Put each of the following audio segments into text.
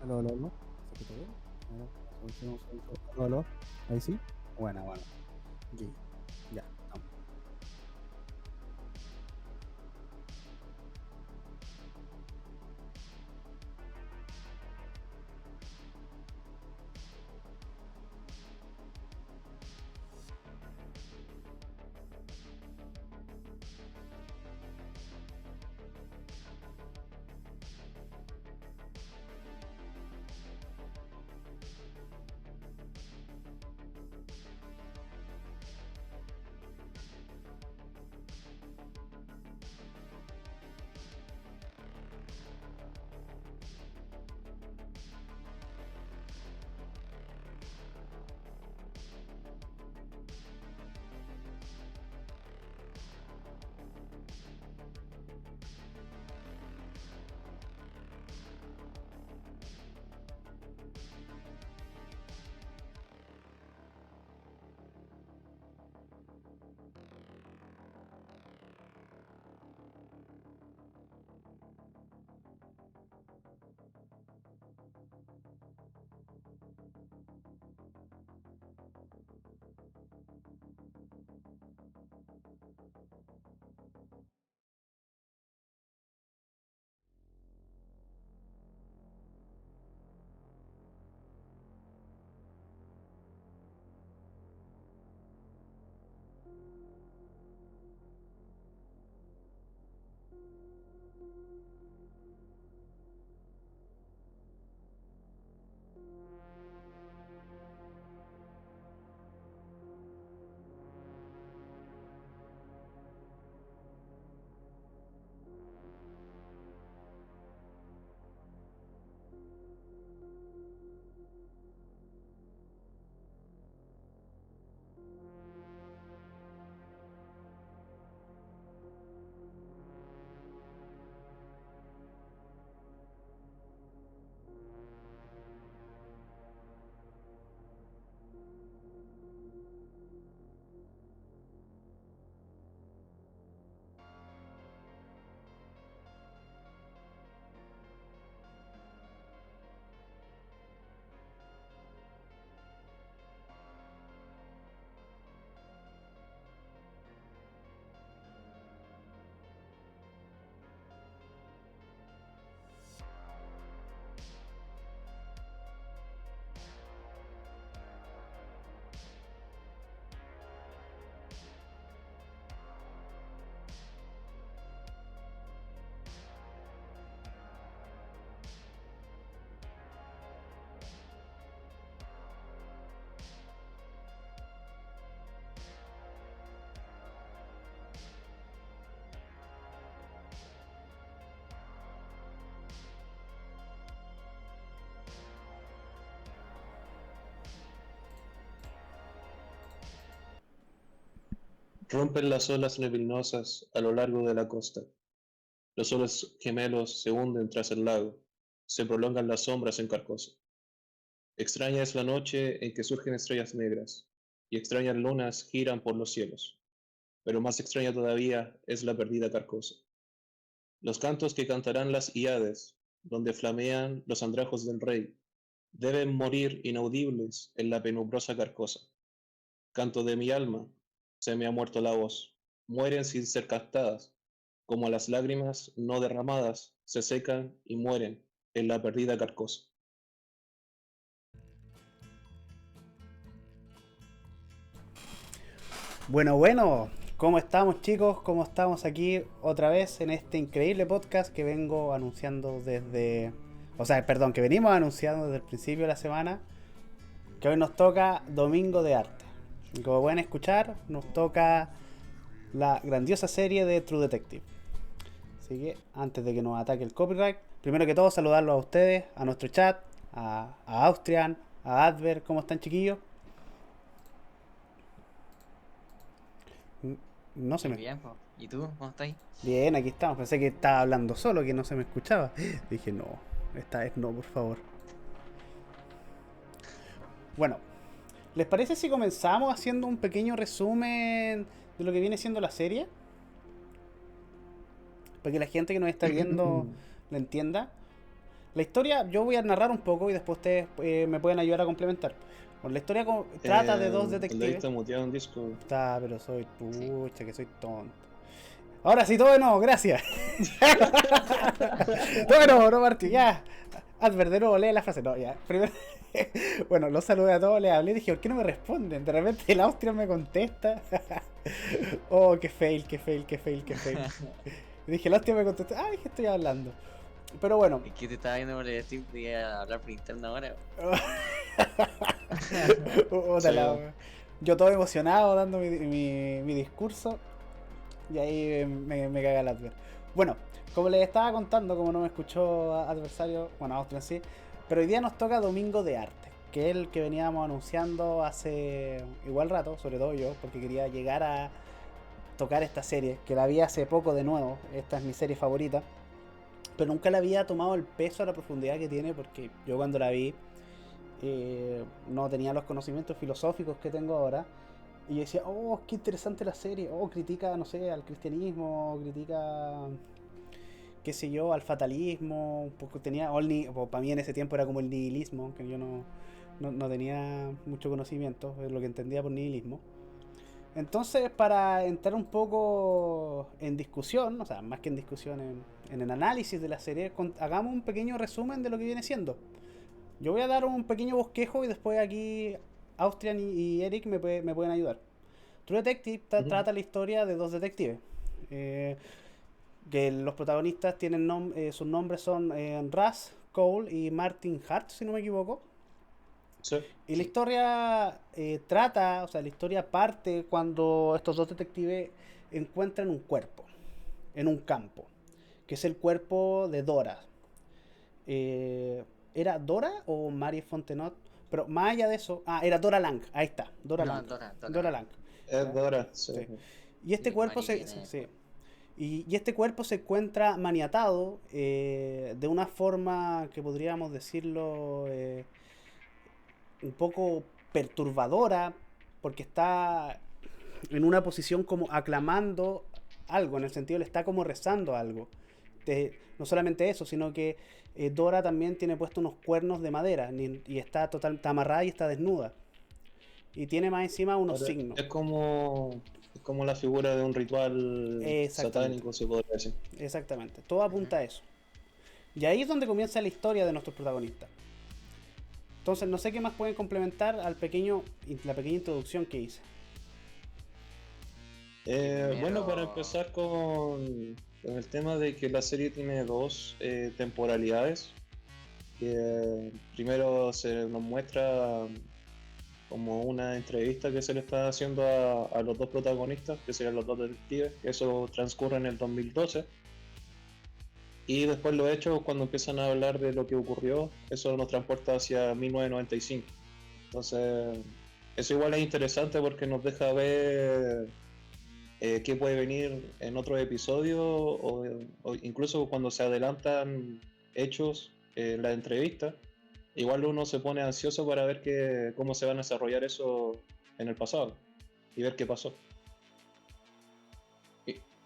Aló, aló, aló. ¿Se escucha bien? Aló, aló, aló. Ahí sí. Bueno, bueno. Aquí. Ya, estamos. Rompen las olas neblinosas a lo largo de la costa. Los soles gemelos se hunden tras el lago. Se prolongan las sombras en Carcosa. Extraña es la noche en que surgen estrellas negras, y extrañas lunas giran por los cielos. Pero más extraña todavía es la perdida Carcosa. Los cantos que cantarán las Hiades, donde flamean los andrajos del rey, deben morir inaudibles en la penumbrosa Carcosa. Canto de mi alma, se me ha muerto la voz. Mueren sin ser captadas, como las lágrimas no derramadas se secan y mueren en la perdida Carcosa. Bueno, bueno. ¿Cómo estamos, chicos? ¿Cómo estamos aquí otra vez en este increíble podcast que vengo anunciando desde... O sea, perdón, que venimos anunciando desde el principio de la semana, que hoy nos toca Domingo de Arte. Y como pueden escuchar, nos toca la grandiosa serie de True Detective. Así que antes de que nos ataque el copyright, primero que todo saludarlos a ustedes, a nuestro chat, a Austrian, a Adver, ¿cómo están, chiquillos? No se Bien, me... bien, po. ¿Y tú? ¿Cómo estáis? Bien, aquí estamos. Pensé que estaba hablando solo, que no se me escuchaba. Dije, no, esta vez no, por favor. Bueno, ¿les parece si comenzamos haciendo un pequeño resumen de lo que viene siendo la serie? para que la gente que nos está viendo la entienda. La historia, yo voy a narrar un poco y después ustedes me pueden ayudar a complementar. Bueno, la historia trata de dos El detectives. está muteado en Discord. Está, pero soy pucha, que soy tonto. Ahora sí, todo de nuevo, gracias. Todo de nuevo, no Martín, ya. Adver, de nuevo, lee la frase. No, ya. Primero, bueno, los saludé a todos, les hablé y dije, ¿por qué no me responden? De repente el Austrian me contesta. Oh, qué fail, qué fail, qué fail, qué fail. Y dije, el Austrian me contesta, ay, ¿qué estoy hablando? Pero bueno. Es que te estaba viendo por el Steam y hablar por interno ahora. Yo todo emocionado dando mi discurso. Y ahí me caga el Adver. Bueno, como les estaba contando, como no me escuchó adversario, bueno, Austrian sí, pero hoy día nos toca Domingo de Arte, que es el que veníamos anunciando hace igual rato, sobre todo yo, porque quería llegar a tocar esta serie, que la vi hace poco de nuevo, esta es mi serie favorita, pero nunca la había tomado el peso a la profundidad que tiene, porque yo cuando la vi no tenía los conocimientos filosóficos que tengo ahora. Y yo decía, oh, qué interesante la serie. Oh, critica, no sé, al cristianismo, critica, qué sé yo, al fatalismo. Porque tenía, para mí en ese tiempo era como el nihilismo, que yo no tenía mucho conocimiento de lo que entendía por nihilismo. Entonces, para entrar un poco en discusión, o sea, más que en discusión, en el análisis de la serie, hagamos un pequeño resumen de lo que viene siendo. Yo voy a dar un pequeño bosquejo y después aquí Austrian y Eric me pueden ayudar. True Detective trata la historia de dos detectives. Que los protagonistas tienen sus nombres son Russ Cole y Martin Hart, si no me equivoco. Sí. Y la historia trata, o sea, la historia parte cuando estos dos detectives encuentran un cuerpo en un campo, que es el cuerpo de Dora. ¿Era Dora o Marie Fontenot? Pero más allá de eso, era Dora Lang, ahí está, Dora Lang. Dora Lang. Es Dora, sí. Y este cuerpo y este cuerpo se encuentra maniatado de una forma que podríamos decirlo un poco perturbadora, porque está en una posición como aclamando algo, en el sentido le está como rezando algo. No solamente eso, sino que Dora también tiene puesto unos cuernos de madera y está amarrada y está desnuda. Y tiene más encima unos signos. Es como la figura de un ritual satánico, se podría decir. Exactamente, todo apunta a eso. Y ahí es donde comienza la historia de nuestros protagonistas. Entonces, no sé qué más pueden complementar la pequeña introducción que hice. Bueno, para empezar con el tema de que la serie tiene dos temporalidades. Primero se nos muestra como una entrevista que se le está haciendo a los dos protagonistas, que serían los dos detectives. Eso transcurre en el 2012. Y después los hechos, cuando empiezan a hablar de lo que ocurrió, eso nos transporta hacia 1995. Entonces, eso igual es interesante porque nos deja ver qué puede venir en otros episodios o incluso cuando se adelantan hechos en la entrevista. Igual uno se pone ansioso para ver cómo se van a desarrollar eso en el pasado y ver qué pasó.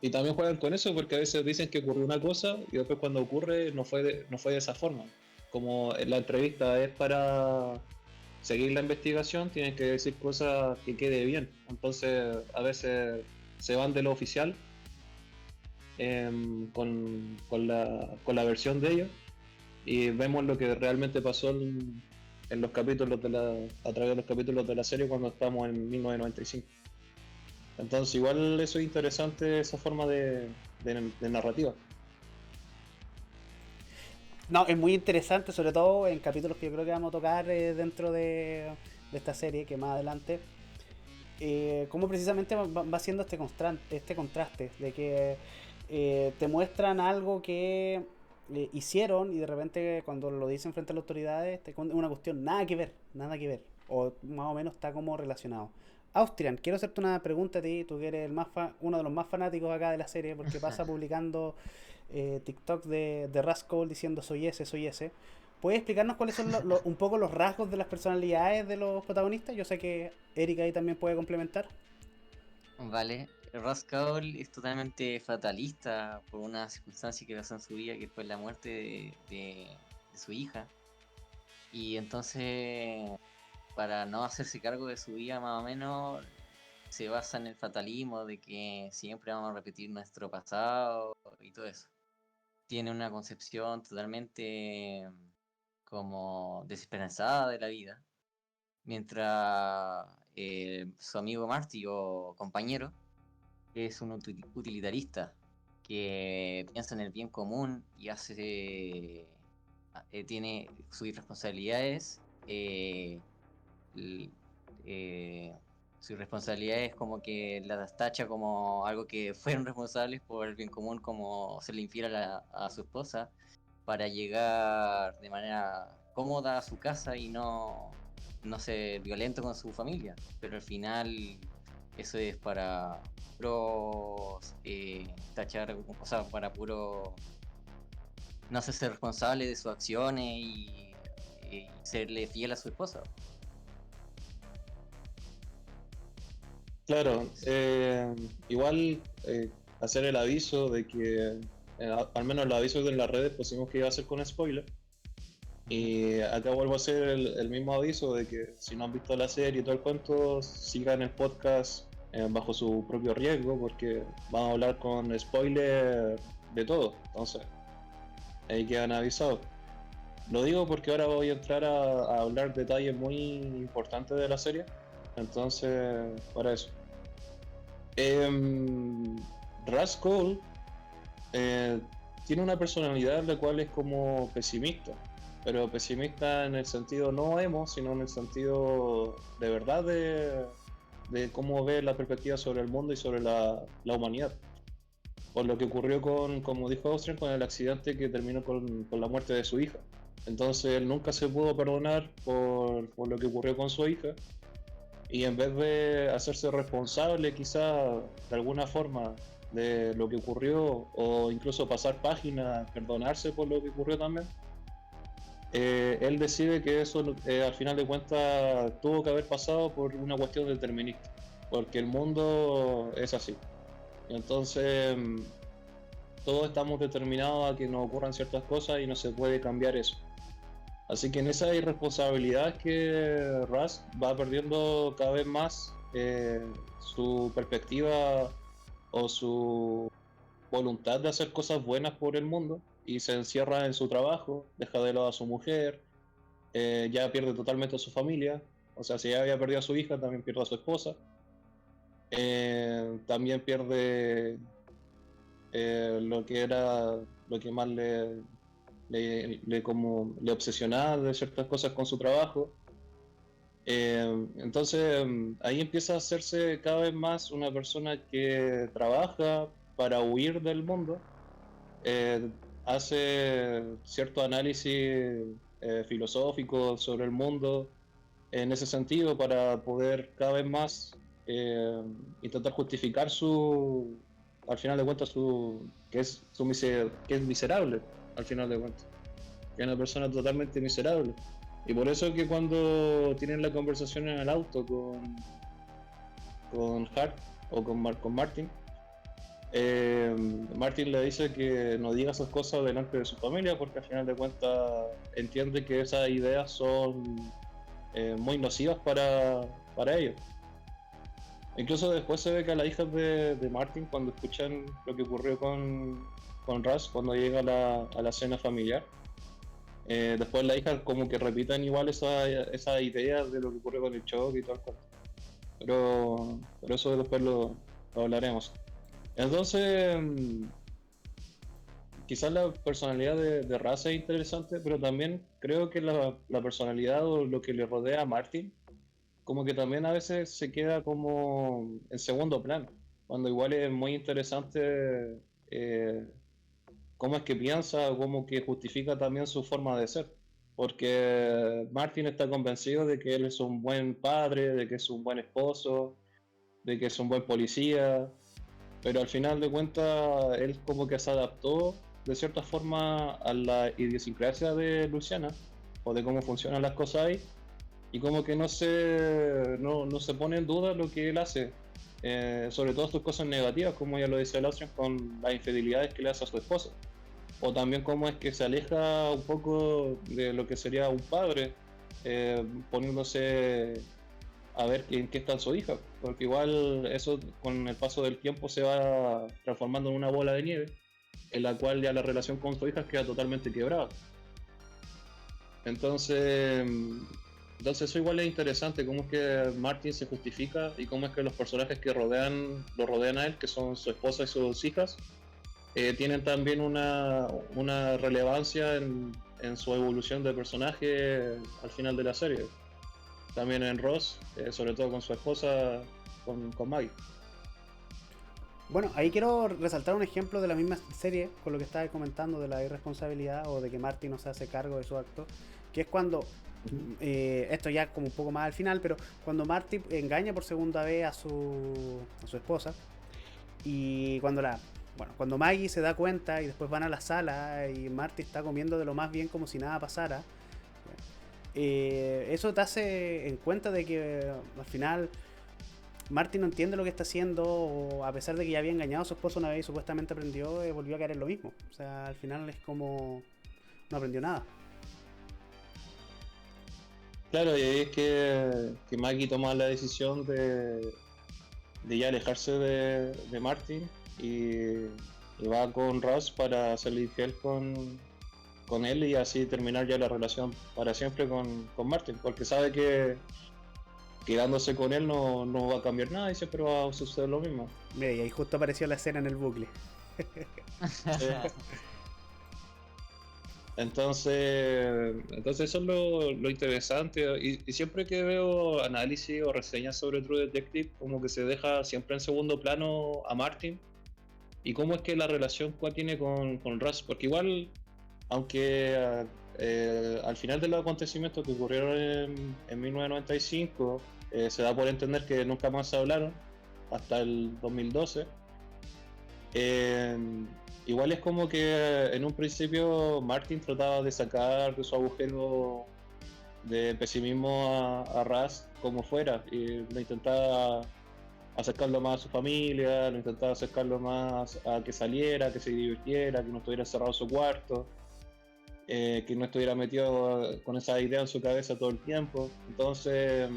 Y también juegan con eso porque a veces dicen que ocurrió una cosa y después cuando ocurre no fue de esa forma. Como la entrevista es para seguir la investigación, tienen que decir cosas que quede bien. Entonces a veces se van de lo oficial con la versión de ellos y vemos lo que realmente pasó en los capítulos a través de los capítulos de la serie cuando estamos en 1995. Entonces igual eso es interesante, esa forma de narrativa. No, es muy interesante, sobre todo en capítulos que yo creo que vamos a tocar dentro de esta serie, que más adelante, cómo precisamente va siendo este contraste de que te muestran algo que hicieron y de repente cuando lo dicen frente a las autoridades es una cuestión nada que ver, o más o menos está como relacionado. Austrian, quiero hacerte una pregunta a ti, tú que eres uno de los más fanáticos acá de la serie, porque pasa publicando TikTok de Rascal diciendo soy ese. ¿Puedes explicarnos cuáles son un poco los rasgos de las personalidades de los protagonistas? Yo sé que Erika ahí también puede complementar. Vale, Rascal es totalmente fatalista por una circunstancia que pasó en su vida, que fue la muerte de su hija. Y entonces, para no hacerse cargo de su vida, más o menos, se basa en el fatalismo de que siempre vamos a repetir nuestro pasado y todo eso. Tiene una concepción totalmente como desesperanzada de la vida, mientras su amigo Marty o compañero es un utilitarista que piensa en el bien común y tiene sus irresponsabilidades. l- eh, Sus responsabilidades como que las tacha como algo que fueron responsables por el bien común, como serle infiel a su esposa para llegar de manera cómoda a su casa y no ser violento con su familia. Pero al final eso es para puro tachar, o sea, para puro no hacerse responsable de sus acciones y serle fiel a su esposa. Claro, igual hacer el aviso de que, al menos el aviso de las redes pusimos que iba a ser con spoiler. Y acá vuelvo a hacer el mismo aviso de que si no han visto la serie y todo el cuento, sigan el podcast bajo su propio riesgo, porque vamos a hablar con spoiler de todo. Entonces, ahí quedan avisados. Lo digo porque ahora voy a entrar a hablar detalles muy importantes de la serie. Entonces, para eso. Rascal eh, tiene una personalidad la cual es como pesimista, pero pesimista en el sentido no emo, sino en el sentido de verdad de cómo ve la perspectiva sobre el mundo y sobre la humanidad. Por lo que ocurrió con, como dijo Austrian, con el accidente que terminó con la muerte de su hija. Entonces él nunca se pudo perdonar por lo que ocurrió con su hija y en vez de hacerse responsable quizá de alguna forma de lo que ocurrió o incluso pasar página, perdonarse por lo que ocurrió también, él decide que eso al final de cuentas tuvo que haber pasado por una cuestión determinista, porque el mundo es así. Y entonces todos estamos determinados a que nos ocurran ciertas cosas y no se puede cambiar eso. Así que en esa irresponsabilidad es que Rust va perdiendo cada vez más su perspectiva o su voluntad de hacer cosas buenas por el mundo y se encierra en su trabajo, deja de lado a su mujer, ya pierde totalmente a su familia, o sea, si ya había perdido a su hija, también pierde a su esposa, también pierde lo que era, lo que más le obsesionaba de ciertas cosas con su trabajo. Entonces ahí empieza a hacerse cada vez más una persona que trabaja para huir del mundo, eh, hace cierto análisis filosófico sobre el mundo en ese sentido para poder cada vez más intentar justificar al final de cuentas, que es miserable, al final de cuentas, que es una persona totalmente miserable. Y por eso es que cuando tienen la conversación en el auto con Hart o con Martin, Martin le dice que no diga esas cosas delante de su familia porque al final de cuentas entiende que esas ideas son muy nocivas para ellos. Incluso después se ve que a las hijas de Martin, cuando escuchan lo que ocurrió con Russ, cuando llega a la cena familiar, después las hijas como que repiten igual esa idea de lo que ocurrió con el shock y todo el cuento. Pero eso después lo hablaremos. Entonces, quizás la personalidad de Russ es interesante, pero también creo que la personalidad o lo que le rodea a Martin como que también a veces se queda como en segundo plano, cuando igual es muy interesante cómo es que piensa, cómo que justifica también su forma de ser, porque Martin está convencido de que él es un buen padre, de que es un buen esposo, de que es un buen policía, pero al final de cuentas él como que se adaptó de cierta forma a la idiosincrasia de Luciana, o de cómo funcionan las cosas ahí, y como que no se pone en duda lo que él hace, sobre todo sus cosas negativas, como ya lo dice Lauren, con las infidelidades que le hace a su esposa. O también cómo es que se aleja un poco de lo que sería un padre, poniéndose a ver en qué está su hija, porque igual eso con el paso del tiempo se va transformando en una bola de nieve, en la cual ya la relación con su hija queda totalmente quebrada. Entonces, entonces eso igual es interesante, cómo es que Martin se justifica y cómo es que los personajes que lo rodean a él, que son su esposa y sus hijas, tienen también una relevancia en su evolución de personaje al final de la serie. También en Ross, sobre todo con su esposa, con Maggie. Bueno, ahí quiero resaltar un ejemplo de la misma serie, con lo que estaba comentando de la irresponsabilidad o de que Marty no se hace cargo de su acto, que es cuando, esto ya como un poco más al final, pero cuando Marty engaña por segunda vez a su esposa, y cuando Maggie se da cuenta y después van a la sala y Marty está comiendo de lo más bien como si nada pasara, eso te hace en cuenta de que al final Marty no entiende lo que está haciendo, o a pesar de que ya había engañado a su esposa una vez y supuestamente aprendió, volvió a caer en lo mismo. O sea, al final es como no aprendió nada. Claro, y ahí es que Maggie toma la decisión de ya alejarse de Martin y va con Ross para hacerle infiel con él y así terminar ya la relación para siempre con Martin, porque sabe que quedándose con él no va a cambiar nada y siempre va a suceder lo mismo. Mira, y ahí justo apareció la escena en el bucle. Entonces eso es lo interesante y siempre que veo análisis o reseñas sobre True Detective como que se deja siempre en segundo plano a Martin y cómo es que la relación que tiene con Russ, porque igual aunque al final de los acontecimientos que ocurrieron en 1995 se da por entender que nunca más se hablaron hasta el 2012. Eh, Igual es como que en un principio Martin trataba de sacar de su agujero de pesimismo a Raz como fuera y lo intentaba acercarlo más a su familia, lo intentaba acercarlo más a que saliera, que se divirtiera, que no estuviera encerrado en su cuarto, que no estuviera metido con esa idea en su cabeza todo el tiempo. Entonces,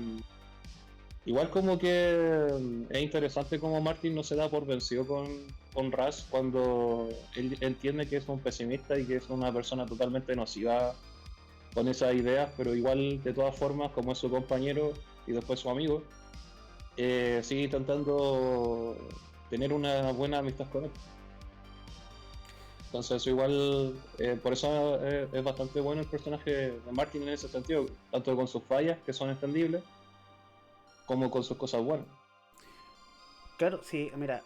igual como que es interesante como Martin no se da por vencido con Raz cuando él entiende que es un pesimista y que es una persona totalmente nociva con esas ideas, pero igual de todas formas como es su compañero y después su amigo, sigue intentando tener una buena amistad con él. Entonces eso igual, por eso es bastante bueno el personaje de Martin en ese sentido, tanto con sus fallas que son entendibles, como con sus cosas buenas. Claro, sí, mira,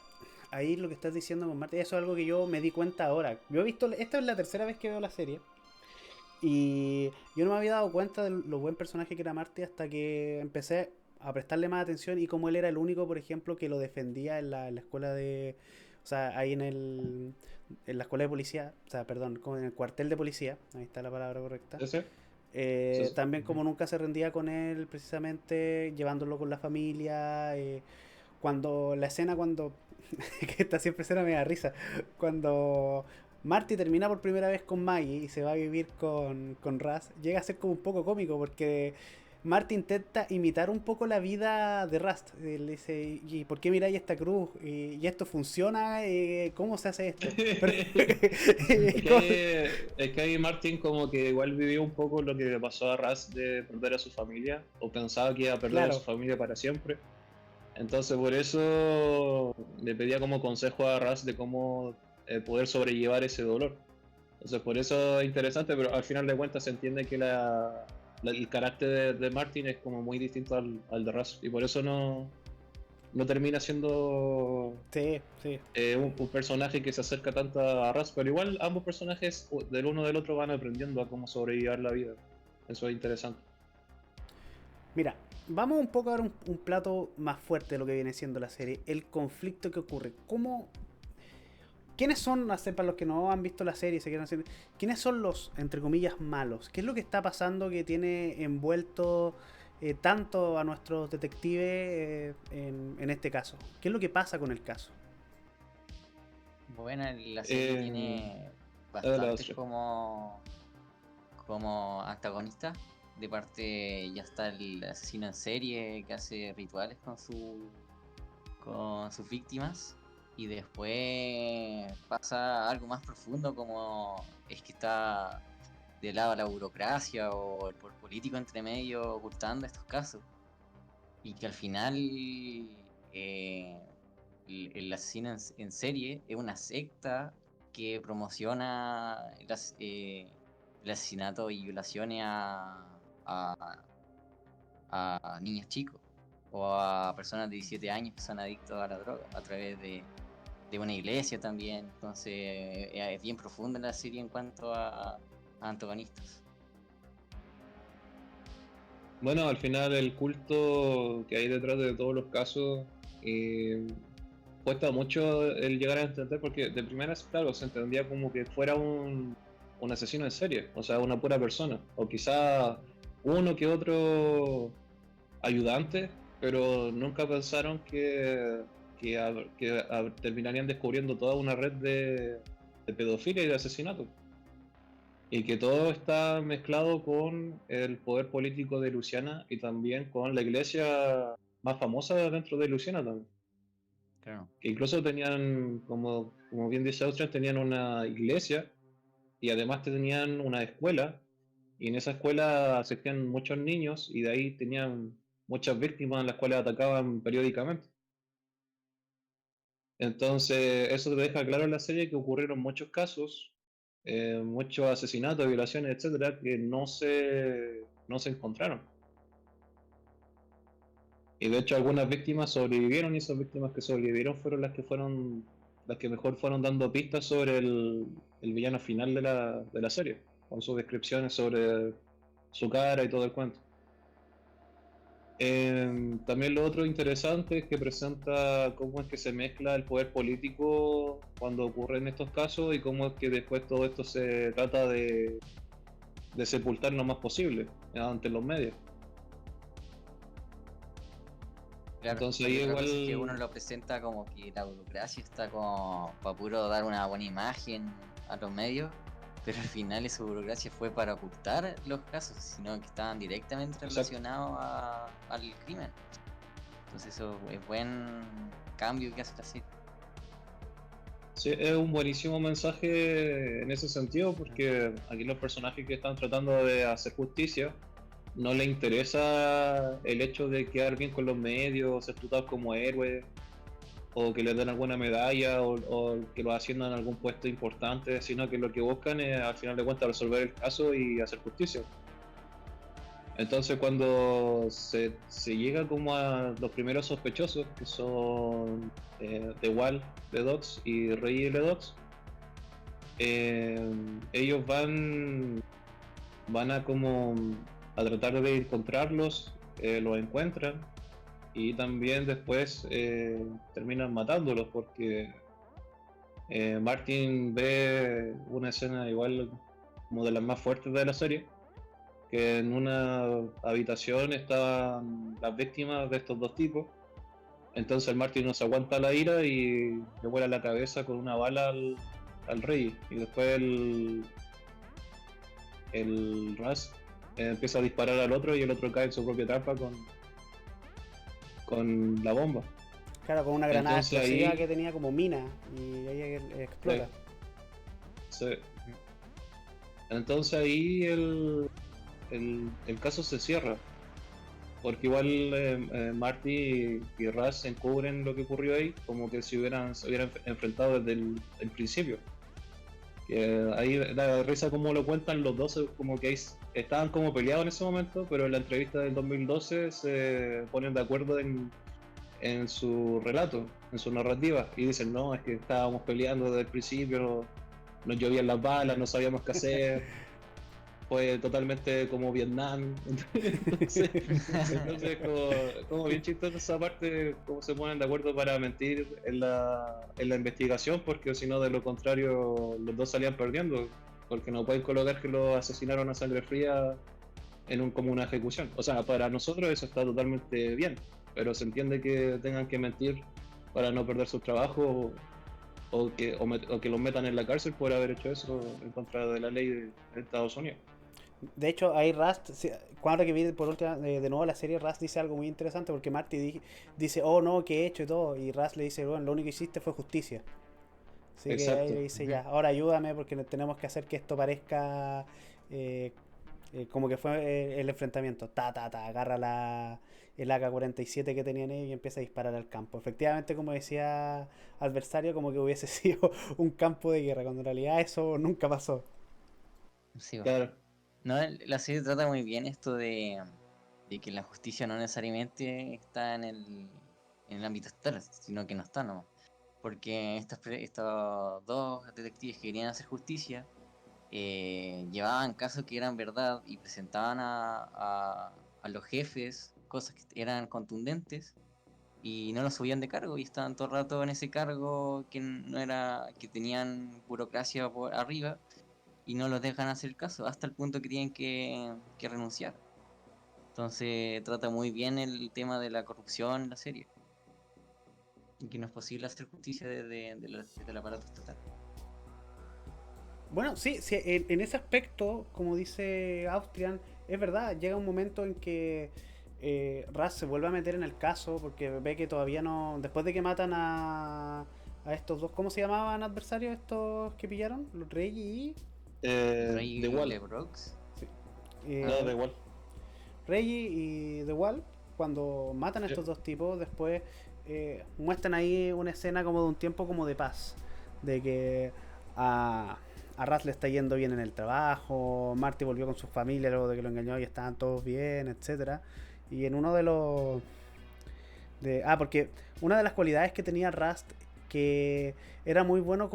ahí lo que estás diciendo con Marty, eso es algo que yo me di cuenta ahora. Yo he visto, esta es la tercera vez que veo la serie. Y yo no me había dado cuenta de lo buen personaje que era Marty hasta que empecé a prestarle más atención y como él era el único, por ejemplo, que lo defendía en la escuela de... O sea, ahí en la escuela de policía, o sea, perdón, como en el cuartel de policía, ahí está la palabra correcta. ¿Sí? Sí, sí. También como nunca se rendía con él, precisamente llevándolo con la familia. Cuando la escena, que esta siempre escena me da risa. Cuando Marty termina por primera vez con Maggie y se va a vivir con Raz, llega a ser como un poco cómico porque Marty intenta imitar un poco la vida de Rust. Le dice, ¿y por qué miráis esta cruz? ¿Y esto funciona? ¿Cómo se hace esto? Es que ahí Martin como que igual vivió un poco lo que le pasó a Raz de perder a su familia, o pensaba que iba a perder a su Claro, familia para siempre. Entonces por eso le pedía como consejo a Raz de cómo poder sobrellevar ese dolor. Entonces por eso es interesante, pero al final de cuentas se entiende que el carácter de Martin es como muy distinto al de Raz, y por eso no termina siendo sí, sí. un personaje que se acerca tanto a Raz, pero igual ambos personajes del uno del otro van aprendiendo a cómo sobrellevar la vida. Eso es interesante. Mira, vamos un poco a ver un plato más fuerte de lo que viene siendo la serie. El conflicto que ocurre. ¿Quiénes son, para los que no han visto la serie, quiénes son los, entre comillas, malos? ¿Qué es lo que está pasando que tiene envuelto tanto a nuestros detectives en este caso? ¿Qué es lo que pasa con el caso? Bueno, la serie tiene bastantes como antagonistas. De parte ya está el asesino en serie que hace rituales con sus víctimas. Y después pasa algo más profundo, como es que está de lado la burocracia o el político entre medio ocultando estos casos. Y que al final el asesino en serie es una secta que promociona el asesinato y violaciones a niños chicos o a personas de 17 años que son adictos a la droga a través de una iglesia también. Entonces es bien profunda la serie en cuanto a antagonistas. Bueno, al final el culto que hay detrás de todos los casos cuesta mucho el llegar a entender, porque de primeras, claro, se entendía como que fuera un asesino en serie, o sea, una pura persona, o quizá uno que otro ayudante, pero nunca pensaron que terminarían descubriendo toda una red de pedofilia y de asesinato. Y que todo está mezclado con el poder político de Luciana y también con la iglesia más famosa dentro de Luciana también. Claro. Que incluso tenían, como bien dice Austria, tenían una iglesia y además tenían una escuela. Y en esa escuela asistían muchos niños y de ahí tenían muchas víctimas a las cuales atacaban periódicamente. Entonces, eso te deja claro en la serie que ocurrieron muchos casos, muchos asesinatos, violaciones, etcétera, que no se encontraron. Y de hecho, algunas víctimas sobrevivieron y esas víctimas que sobrevivieron fueron las que mejor fueron dando pistas sobre el villano final de la serie, con sus descripciones sobre su cara y todo el cuento. También lo otro interesante es que presenta cómo es que se mezcla el poder político cuando ocurren estos casos y cómo es que después todo esto se trata de sepultar lo más posible ante los medios. Claro, Entonces y ahí otra igual... cosa es que uno lo presenta como que la burocracia está como para puro dar una buena imagen a los medios, pero al final esa burocracia fue para ocultar los casos, sino que estaban directamente relacionados al crimen. Entonces eso es buen cambio que hace la serie. Sí, es un buenísimo mensaje en ese sentido, porque aquí los personajes que están tratando de hacer justicia no les interesa el hecho de quedar bien con los medios, ser tratados como héroes, o que les den alguna medalla, o que lo asciendan a algún puesto importante, sino que lo que buscan es, al final de cuentas, resolver el caso y hacer justicia. Entonces, cuando se llega como a los primeros sospechosos, que son The Wall, Ledox y Rey Ledox, ellos van a como a tratar de encontrarlos, los encuentran y también después terminan matándolos porque Martin ve una escena igual como de las más fuertes de la serie, que en una habitación estaban las víctimas de estos dos tipos. Entonces el Martin no se aguanta la ira y le vuela la cabeza con una bala al rey. Y después el Raz empieza a disparar al otro y el otro cae en su propia trampa con la bomba. Claro, con una granada Entonces explosiva ahí, que tenía como mina y ahí explota. sí. Entonces ahí el caso se cierra. Porque igual Marty y Raz encubren lo que ocurrió ahí, como que se hubieran enfrentado desde el principio. Que ahí da risa como lo cuentan los dos, como que ahí estaban como peleados en ese momento, pero en la entrevista del 2012 se ponen de acuerdo en su relato, en su narrativa, y dicen, no, es que estábamos peleando desde el principio, nos llovían las balas, no sabíamos qué hacer. Fue totalmente como Vietnam. Entonces como bien chistosa esa parte, cómo se ponen de acuerdo para mentir en la investigación, porque si no, de lo contrario, los dos salían perdiendo, porque no pueden colocar que los asesinaron a sangre fría como una ejecución. O sea, para nosotros eso está totalmente bien, pero se entiende que tengan que mentir para no perder su trabajo o que los metan en la cárcel por haber hecho eso en contra de la ley de Estados Unidos. De hecho, ahí Rust, cuando que vi por última de nuevo la serie, Rust dice algo muy interesante porque Marty dice, oh no, ¿qué he hecho y todo? Y Rust le dice, bueno, lo único que hiciste fue justicia. Así que ahí Exacto. le dice ya, ahora ayúdame porque tenemos que hacer que esto parezca eh, como que fue el enfrentamiento. Agarra el AK-47 que tenían ellos y empieza a disparar al campo. Efectivamente, como decía adversario, como que hubiese sido un campo de guerra, cuando en realidad eso nunca pasó. Sí, va. Claro. No, la serie trata muy bien esto de que la justicia no necesariamente está en el ámbito estatal, sino que no está, ¿no? Porque estos dos detectives que querían hacer justicia llevaban casos que eran verdad y presentaban a los jefes cosas que eran contundentes y no los subían de cargo y estaban todo el rato en ese cargo que no era, que tenían burocracia por arriba y no los dejan hacer el caso hasta el punto que tienen que renunciar. Entonces trata muy bien el tema de la corrupción en la serie y que no es posible hacer justicia desde el aparato estatal. Bueno, sí, sí, en ese aspecto, como dice Austrian, es verdad, llega un momento en que Raz se vuelve a meter en el caso porque ve que todavía no. Después de que matan a estos dos, ¿cómo se llamaban adversarios estos que pillaron? Los Reyes y. De Rey igual. LeBrox. Sí. No, Ah, da igual. Reggie y The Wall, cuando matan a Sí. estos dos tipos, después muestran ahí una escena como de un tiempo como de paz. De que a Raz le está yendo bien en el trabajo, Marty volvió con su familia luego de que lo engañó y estaban todos bien, etcétera. Y en uno de los... porque una de las cualidades que tenía Rust que era muy bueno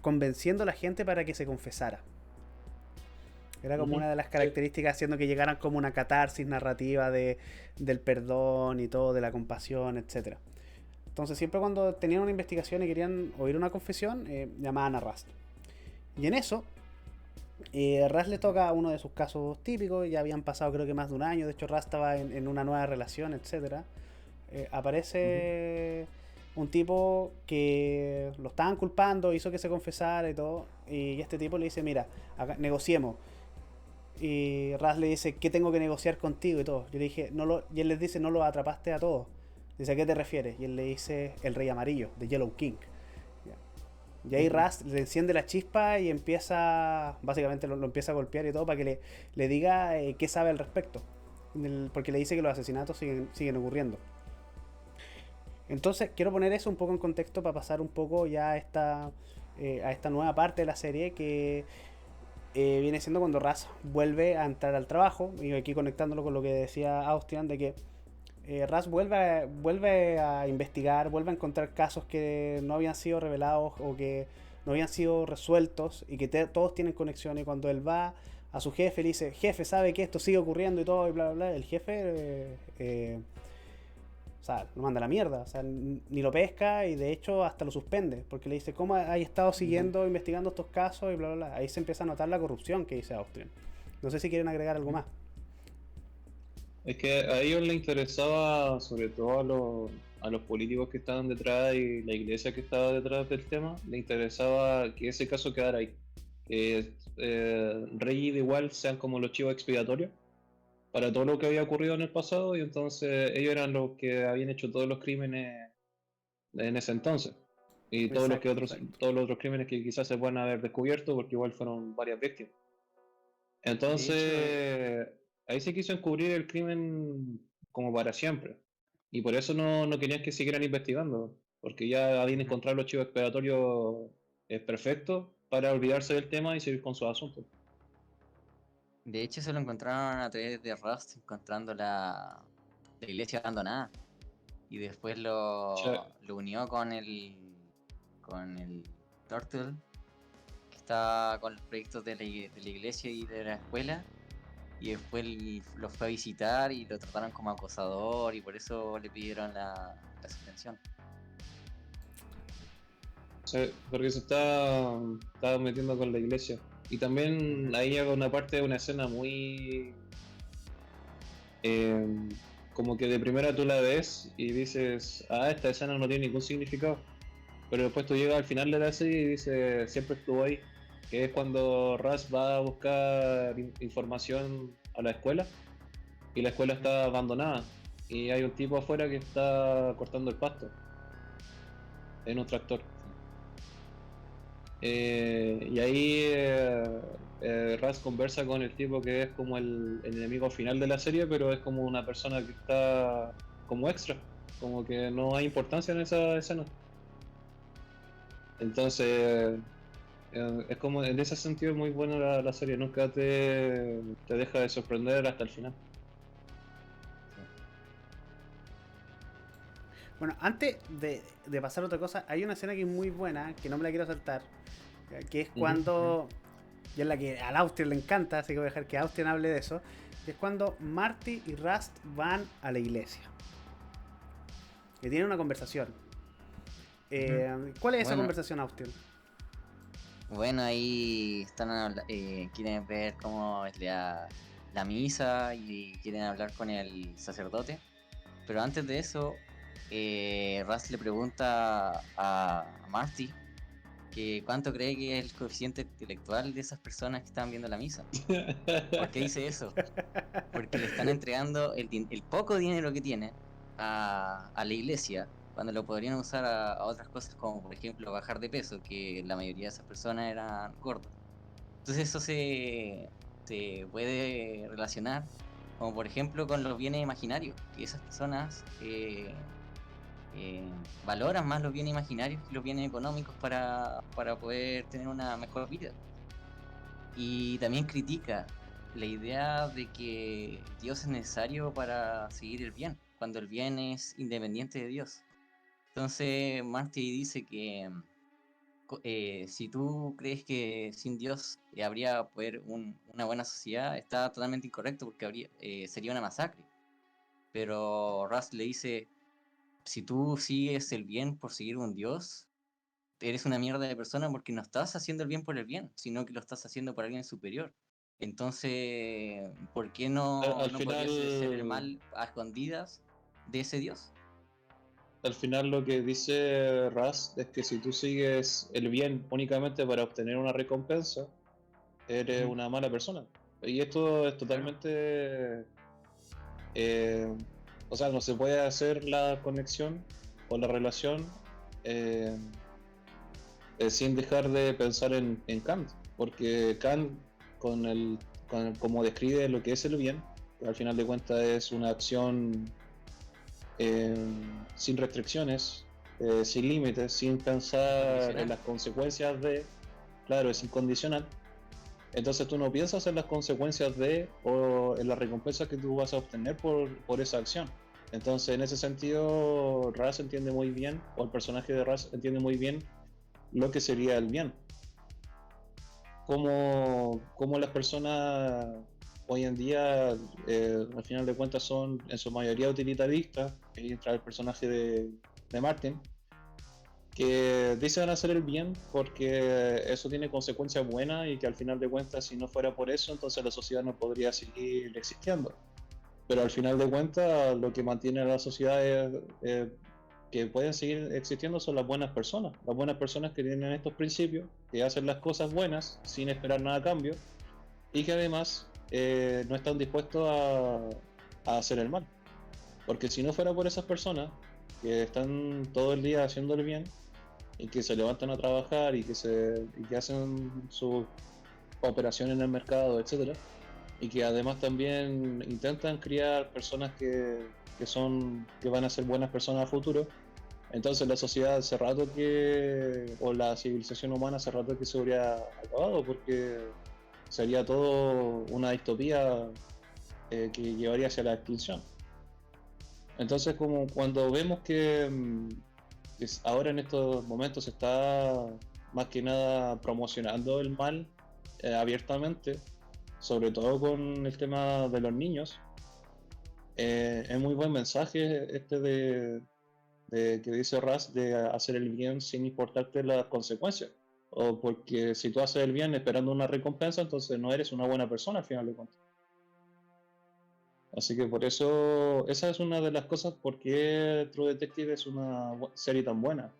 convenciendo a la gente para que se confesara. Era como Ujú. una de las Sí. características, haciendo que llegaran como una catarsis narrativa del perdón y todo, de la compasión, etcétera. Entonces, siempre cuando tenían una investigación y querían oír una confesión, llamaban a Rust. Y en eso, Rust le toca uno de sus casos típicos. Ya habían pasado, creo que más de un año. De hecho, Rust estaba en una nueva relación, etcétera. Ujú. Aparece un tipo que lo estaban culpando, hizo que se confesara y todo. Y este tipo le dice: Mira, negociemos. Y Raz le dice, ¿qué tengo que negociar contigo? Y todo. Yo le dije, y él les dice, no lo atrapaste a todos. Dice, ¿a qué te refieres? Y él le dice, el Rey Amarillo, de Yellow King. Y ahí Ujú. Raz le enciende la chispa y empieza, básicamente lo empieza a golpear y todo para que le diga qué sabe al respecto. Porque le dice que los asesinatos siguen ocurriendo. Entonces, quiero poner eso un poco en contexto para pasar un poco ya a esta nueva parte de la serie que viene siendo cuando Raz vuelve a entrar al trabajo, y aquí conectándolo con lo que decía Austrian, de que Raz vuelve a investigar, vuelve a encontrar casos que no habían sido revelados o que no habían sido resueltos y que todos tienen conexión. Y cuando él va a su jefe, le dice, jefe, ¿sabe que esto sigue ocurriendo y todo? Y bla, bla, bla. El jefe o sea, lo manda a la mierda, o sea, ni lo pesca y de hecho hasta lo suspende, porque le dice, ¿cómo hay estado Ujú. siguiendo, investigando estos casos? Y bla, bla, bla. Ahí se empieza a notar la corrupción que dice Austrian. No sé si quieren agregar algo Ujú. más. Es que a ellos les interesaba, sobre todo a los políticos que estaban detrás y la iglesia que estaba detrás del tema, les interesaba que ese caso quedara ahí. Que Rey y de igual sean como los chivos expiatorios para todo lo que había ocurrido en el pasado y entonces ellos eran los que habían hecho todos los crímenes en ese entonces. Y Exacto, exacto. todos los otros crímenes que quizás se puedan haber descubierto porque igual fueron varias víctimas. de hecho, Entonces, ahí se quiso encubrir el crimen como para siempre. Y por eso no querían que siguieran investigando, porque ya habían ujú. encontrado los chivos expiatorios perfectos para olvidarse del tema y seguir con sus asuntos. De hecho se lo encontraron a través de Rust, encontrando la iglesia abandonada. Y después Che, lo unió con el Turtle, que estaba con los proyectos de la iglesia y de la escuela. Y después lo fue a visitar y lo trataron como acosador y por eso le pidieron la suspensión. che, porque estaba metiendo con la iglesia. Y también Ujú. ahí llega una parte de una escena muy, eh, como que de primera tú la ves y dices, ah, esta escena no tiene ningún significado. Pero después tú llegas al final de la serie y dices, siempre estuvo ahí. Que es cuando Raz va a buscar información a la escuela y la escuela está abandonada. Y hay un tipo afuera que está cortando el pasto en un tractor. Sí. Y ahí Raz conversa con el tipo que es como el enemigo final de la serie, pero es como una persona que está como extra, como que no hay importancia en esa escena. Entonces, es como en ese sentido es muy buena la serie, nunca te deja de sorprender hasta el final. Sí. Bueno, antes de pasar a otra cosa, hay una escena que es muy buena, que no me la quiero saltar, que es Ujú. cuando, y es la que al Austrian le encanta, así que voy a dejar que Austrian hable de eso, que es cuando Marty y Rust van a la iglesia, que tienen una conversación. ¿Cuál es esa Bueno, conversación, Austrian? bueno, ahí están quieren ver cómo es la misa y quieren hablar con el sacerdote. Pero antes de eso, Raz le pregunta a Marty que cuánto cree que es el coeficiente intelectual de esas personas que están viendo la misa. ¿Por qué dice eso? Porque le están entregando el poco dinero que tienen a la iglesia, cuando lo podrían usar a otras cosas como por ejemplo bajar de peso, que la mayoría de esas personas eran gordas. Entonces eso se puede relacionar como por ejemplo con los bienes imaginarios, que esas personas valoran más los bienes imaginarios que los bienes económicos para poder tener una mejor vida. Y también critica la idea de que Dios es necesario para seguir el bien, cuando el bien es independiente de Dios. Entonces, Marty dice que si tú crees que sin Dios habría poder una buena sociedad, está totalmente incorrecto porque sería una masacre. Pero Russ le dice, si tú sigues el bien por seguir un Dios, eres una mierda de persona porque no estás haciendo el bien por el bien, sino que lo estás haciendo por alguien superior. Entonces, ¿por qué Al no final, podrías ser el mal a escondidas de ese Dios? al final lo que dice Raz es que si tú sigues el bien únicamente para obtener una recompensa, eres una mala persona. Y esto es Claro. totalmente, eh, o sea, no se puede hacer la conexión o la relación eh, sin dejar de pensar en Kant, porque Kant, como describe lo que es el bien, que al final de cuentas es una acción eh, sin restricciones, sin límites, sin pensar en Incondicional. las consecuencias de, claro, es incondicional. Entonces tú no piensas en las consecuencias de o en las recompensas que tú vas a obtener por esa acción. Entonces en ese sentido Raz entiende muy bien, o el personaje de Raz entiende muy bien lo que sería el bien. Cómo las personas hoy en día, al final de cuentas, son en su mayoría utilitaristas, y entra el personaje de Martin, que dicen hacer el bien porque eso tiene consecuencias buenas y que al final de cuentas, si no fuera por eso, entonces la sociedad no podría seguir existiendo. Pero al final de cuentas, lo que mantiene a la sociedad que pueden seguir existiendo son las buenas personas que tienen estos principios, que hacen las cosas buenas sin esperar nada a cambio y que además no están dispuestos a hacer el mal. Porque si no fuera por esas personas que están todo el día haciendo el bien y que se levantan a trabajar y que hacen su operación en el mercado, etcétera, y que además también intentan criar personas que van a ser buenas personas a futuro. Entonces la sociedad hace rato o la civilización humana hace rato que se habría acabado porque sería todo una distopía que llevaría hacia la extinción. Entonces como cuando vemos que ahora en estos momentos se está más que nada promocionando el mal abiertamente, sobre todo con el tema de los niños, es muy buen mensaje este de que dice Raz de hacer el bien sin importarte las consecuencias. O porque si tú haces el bien esperando una recompensa, entonces no eres una buena persona al final de cuentas. Así que por eso, esa es una de las cosas por qué True Detective es una serie tan buena.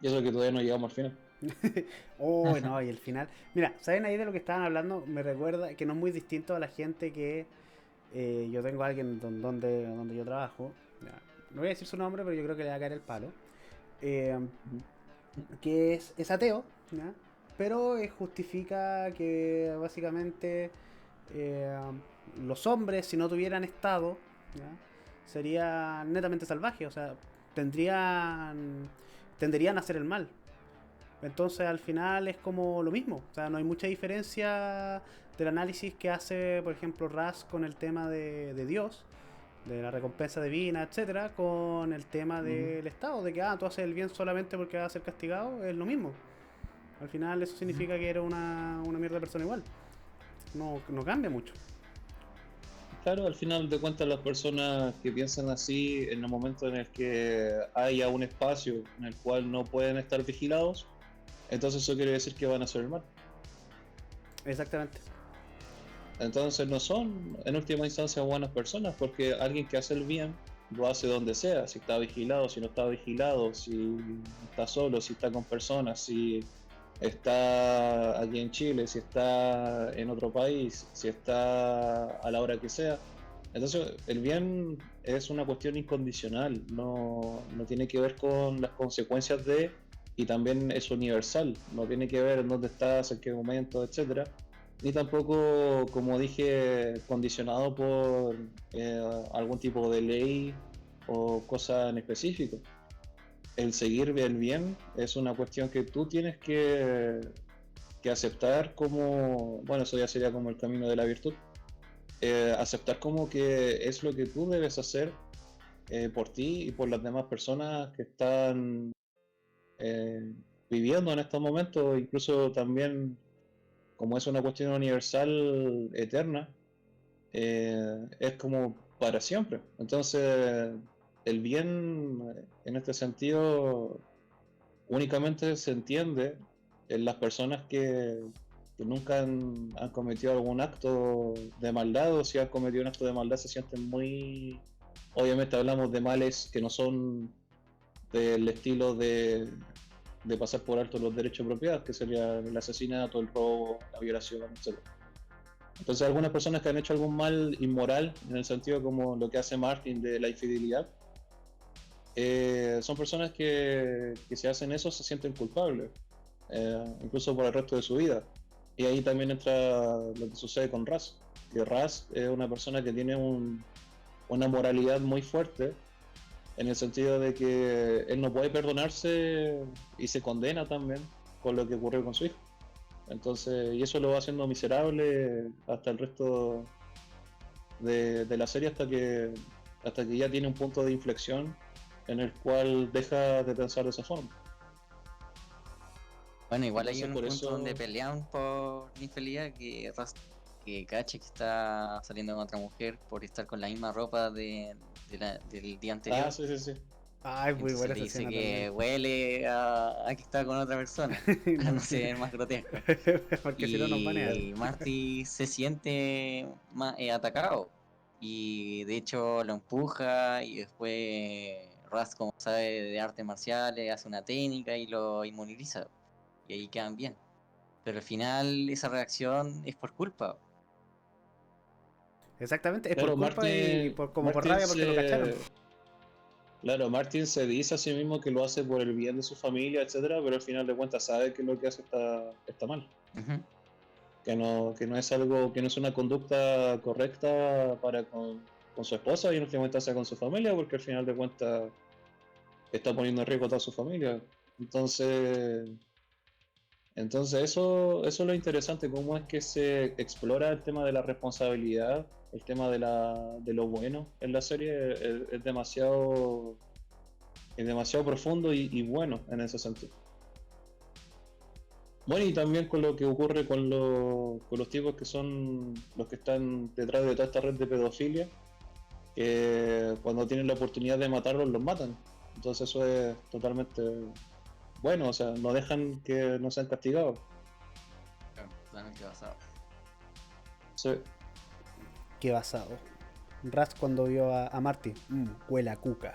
Y eso que todavía no llegamos al final. Oh, no, y el final. Mira, ¿saben ahí de lo que estaban hablando? Me recuerda que no es muy distinto a la gente que yo tengo a alguien donde yo trabajo. Ya, no voy a decir su nombre, pero yo creo que le va a caer el palo. eh, Ujú. que es ateo, ¿ya? Pero justifica que básicamente eh, los hombres, si no tuvieran estado, ¿ya? Serían netamente salvajes, o sea, tendrían tenderían a hacer el mal. Entonces al final es como lo mismo, o sea, no hay mucha diferencia del análisis que hace, por ejemplo, Raz con el tema de Dios, de la recompensa divina, etcétera, con el tema Ujú. del Estado, de que tú haces el bien solamente porque vas a ser castigado, es lo mismo. Al final eso Ujú. significa que eres una mierda de persona igual. No cambia mucho. Claro, al final de cuentas las personas que piensan así en el momento en el que haya un espacio en el cual no pueden estar vigilados, entonces eso quiere decir que van a hacer el mal. Exactamente. Entonces no son en última instancia buenas personas porque alguien que hace el bien lo hace donde sea, si está vigilado, si no está vigilado, si está solo, si está con personas, si está aquí en Chile, si está en otro país, si está a la hora que sea. Entonces, el bien es una cuestión incondicional, no tiene que ver con las consecuencias de, y también es universal, no tiene que ver en dónde estás, en qué momento, etcétera, ni tampoco, como dije, condicionado por algún tipo de ley o cosa en específico. El seguir el bien es una cuestión que tú tienes que aceptar como, bueno, eso ya sería como el camino de la virtud, aceptar como que es lo que tú debes hacer por ti y por las demás personas que están eh, viviendo en estos momentos, incluso también como es una cuestión universal eterna, es como para siempre. Entonces, el bien en este sentido únicamente se entiende en las personas que nunca han cometido algún acto de maldad, o si han cometido un acto de maldad se sienten muy... Obviamente hablamos de males que no son del estilo de pasar por alto los derechos de propiedad, que sería el asesinato, el robo, la violación, etc. Entonces algunas personas que han hecho algún mal inmoral, en el sentido como lo que hace Martin de la infidelidad, son personas que si hacen eso se sienten culpables, incluso por el resto de su vida. Y ahí también entra lo que sucede con Raz, que Raz es una persona que tiene una moralidad muy fuerte, en el sentido de que él no puede perdonarse y se condena también con lo que ocurrió con su hijo. Entonces, y eso lo va haciendo miserable hasta el resto de la serie hasta que ya tiene un punto de inflexión en el cual deja de pensar de esa forma. Bueno, igual hay Entonces un por punto donde eso, pelean por la infidelidad que cacha que está saliendo con otra mujer por estar con la misma ropa del día anterior. sí, sí, sí. Ay, muy Entonces buena le esa dice escena también. que huele a que está con otra persona, para no ser más grotesco. Porque si no nos banean. Y Marty se siente atacado. Y de hecho lo empuja y después Raz, como sabe de artes marciales, hace una técnica y lo inmoviliza. Y ahí quedan bien. Pero al final esa reacción es por culpa. Exactamente, es por Claro, culpa y como por Martin rabia porque lo cacharon. se, claro, Martin se dice a sí mismo que lo hace por el bien de su familia, etcétera, pero al final de cuentas sabe que lo que hace está mal. Ujú. Que no es algo, que no es una conducta correcta para con su esposa y en última instancia con su familia, porque al final de cuentas está poniendo en riesgo a toda su familia. Entonces, entonces eso es lo interesante, cómo es que se explora el tema de la responsabilidad, el tema de lo bueno en la serie, es demasiado profundo y bueno en ese sentido. Bueno, y también con lo que ocurre con los tipos que son los que están detrás de toda esta red de pedofilia, que cuando tienen la oportunidad de matarlos, los matan. Entonces eso es totalmente bueno, o sea, no dejan que no sean castigados. Claro, totalmente basado. Sí. Qué basado. Raz cuando vio a Marty. Huele a cuca.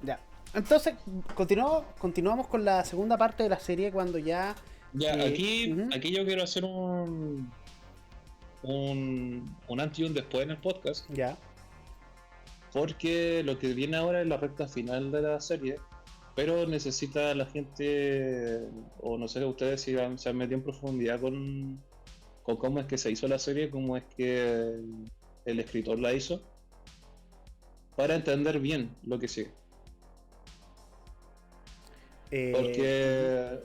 Ya. Entonces, continuamos con la segunda parte de la serie cuando ya... Ya, ujú, aquí yo quiero hacer un antes y un después en el podcast, ya. porque lo que viene ahora es la recta final de la serie, pero necesita la gente, o no sé ustedes si se han metido en profundidad con cómo es que se hizo la serie, cómo es que el escritor la hizo, para entender bien lo que sigue. Ujú, Porque,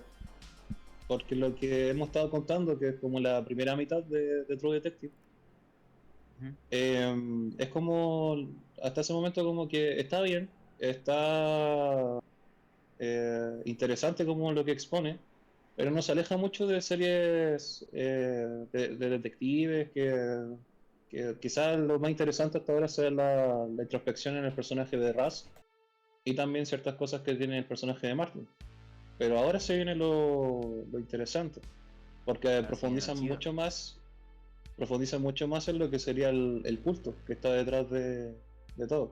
porque lo que hemos estado contando, que es como la primera mitad de True Detective, Ujú. es como, hasta ese momento como que está bien, está interesante como lo que expone, pero no se aleja mucho de series de detectives que quizás lo más interesante hasta ahora sea la introspección en el personaje de Raz y también ciertas cosas que tiene el personaje de Martin. Pero ahora se viene lo interesante, porque Así es, lo chido. profundizan mucho más en lo que sería el culto que está detrás de todo.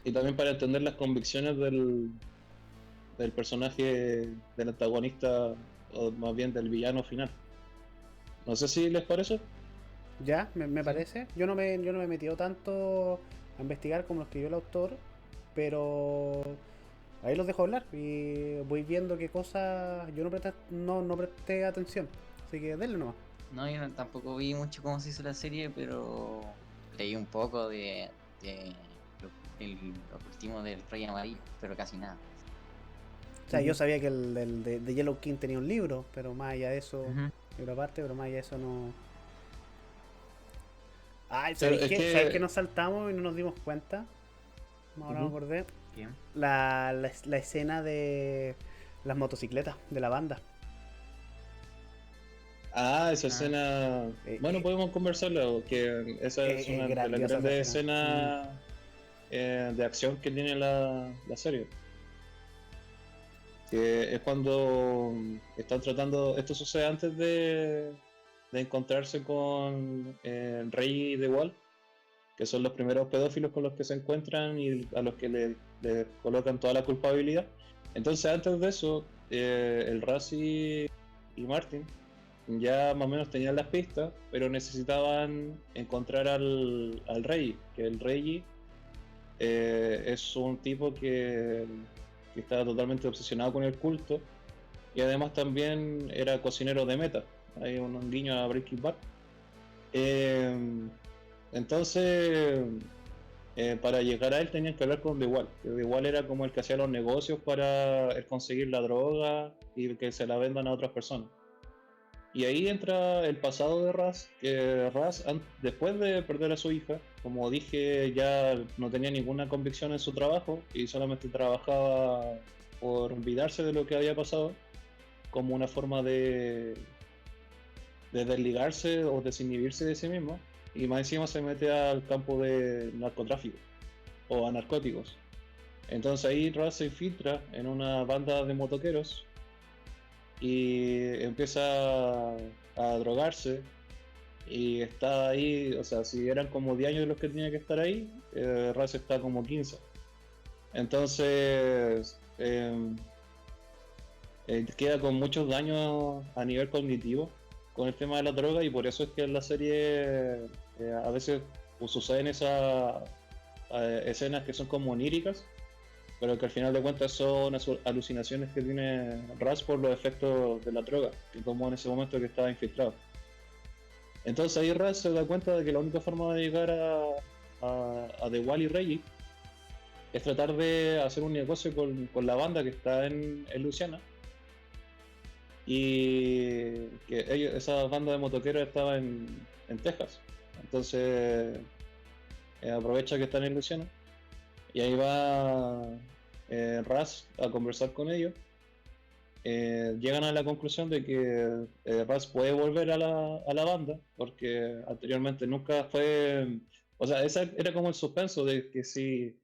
Y también para entender las convicciones del personaje del antagonista, o más bien del villano final. No sé si les parece. ya, me Sí. parece. Yo no me he metido tanto a investigar como lo escribió el autor, pero ahí los dejo hablar y voy viendo qué cosas yo no presté atención. Así que denle nomás. No, yo tampoco vi mucho cómo se hizo la serie, pero leí un poco de el ocultismo del Rey Amarillo, pero casi nada. O sea, yo Ujú. sabía que el de Yellow King tenía un libro, pero más allá de eso, Ujú. libro aparte, pero más allá de eso no. Ay, Pero ¿sabéis es qué? ¿Sabéis que que nos saltamos y no nos dimos cuenta? Ahora me ujú. acordé. Bien. La escena de las motocicletas de la banda. Esa Ah, escena, Eh, bueno, eh, podemos conversarlo, que esa es es una de las grandiosa esa grandes escena. escenas de acción que tiene la serie. Que es cuando están tratando, esto sucede antes de encontrarse con Rey y The Wall, que son los primeros pedófilos con los que se encuentran y a los que le colocan toda la culpabilidad. Entonces, antes de eso, el Raz y Martin ya más o menos tenían las pistas, pero necesitaban encontrar al Rey, que el Rey es un tipo que estaba totalmente obsesionado con el culto y además también era cocinero de meta. Hay un guiño a Breaking Bad. Eh, entonces, para llegar a él tenían que hablar con The Wall. Que The Wall era como el que hacía los negocios para conseguir la droga y que se la vendan a otras personas. Y ahí entra el pasado de Raz, que Raz, después de perder a su hija, como dije, ya no tenía ninguna convicción en su trabajo y solamente trabajaba por olvidarse de lo que había pasado, como una forma de desligarse o desinhibirse de sí mismo. Y más encima se mete al campo de narcotráfico o a narcóticos. Entonces ahí Raz se infiltra en una banda de motoqueros y empieza a drogarse y está ahí, o sea, si eran como 10 años los que tenía que estar ahí, Raz está como 15. Entonces queda con muchos daños a nivel cognitivo con el tema de la droga y por eso es que en la serie a veces pues, suceden esas escenas que son como oníricas, pero que al final de cuentas son alucinaciones que tiene Raz por los efectos de la droga que tomó en ese momento que estaba infiltrado. Entonces ahí Raz se da cuenta de que la única forma de llegar a The Wall y Reggie es tratar de hacer un negocio con la banda que está en Luisiana y que esa banda de motoqueros estaba en Texas. Entonces aprovecha que están en Luisiana y ahí va Raz a conversar con ellos. Llegan a la conclusión de que Raz puede volver a la banda porque anteriormente nunca fue, o sea, esa era como el suspenso de que si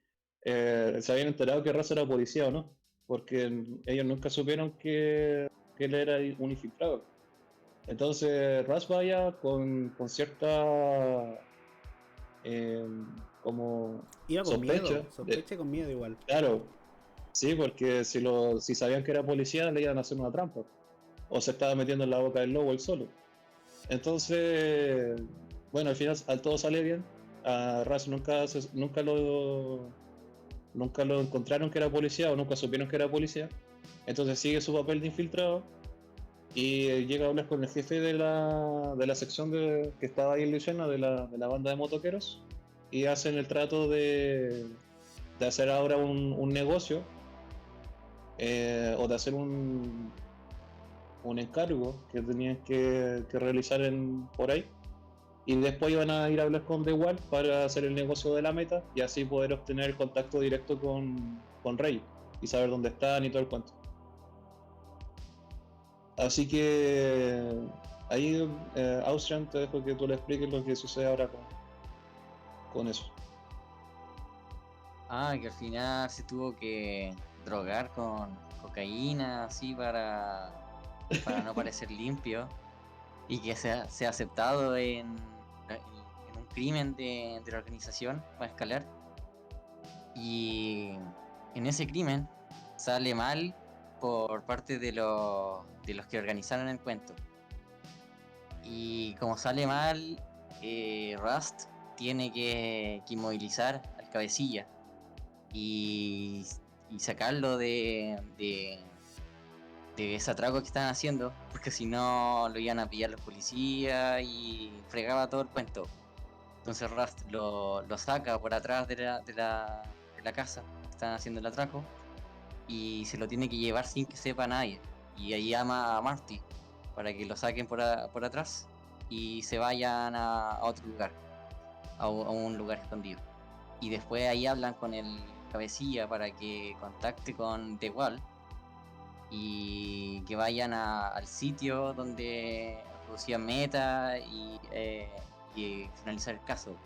se habían enterado que Raz era policía o no, porque ellos nunca supieron que él era un infiltrado. Entonces Rush vaya con cierta eh, como Iba con sospecha miedo, de, sospecha y con miedo igual. claro, sí, porque si sabían que era policía le iban a hacer una trampa o se estaba metiendo en la boca del lobo él solo. Entonces, bueno, al final al todo sale bien. A Rush nunca lo encontraron que era policía o nunca supieron que era policía. Entonces sigue su papel de infiltrado y llega a hablar con el jefe de la sección que estaba ahí en Luisiana, de la banda de motoqueros, y hacen el trato de hacer ahora un negocio o de hacer un encargo que tenían que realizar por ahí. Y después iban a ir a hablar con The Wall para hacer el negocio de la meta y así poder obtener el contacto directo con Rey y saber dónde están y todo el cuento. Así que ahí, Austrian, te dejo que tú le expliques lo que sucede ahora con eso. Que al final se tuvo que drogar con cocaína, así, para no parecer limpio. Y que sea aceptado en un crimen de la organización, va a escalar. Y en ese crimen sale mal por parte de los que organizaron el cuento. Y como sale mal, Rust tiene que inmovilizar al cabecilla y, y sacarlo de ese atraco que estaban haciendo, porque si no lo iban a pillar los policías y fregaba todo el cuento. Entonces Rust lo saca por atrás de la casa que están haciendo el atraco y se lo tiene que llevar sin que sepa nadie. Y ahí llama a Marty para que lo saquen por atrás y se vayan a otro lugar, a un lugar escondido. Y después ahí hablan con el cabecilla para que contacte con The Wall y que vayan al sitio donde producían meta y finalizar el caso.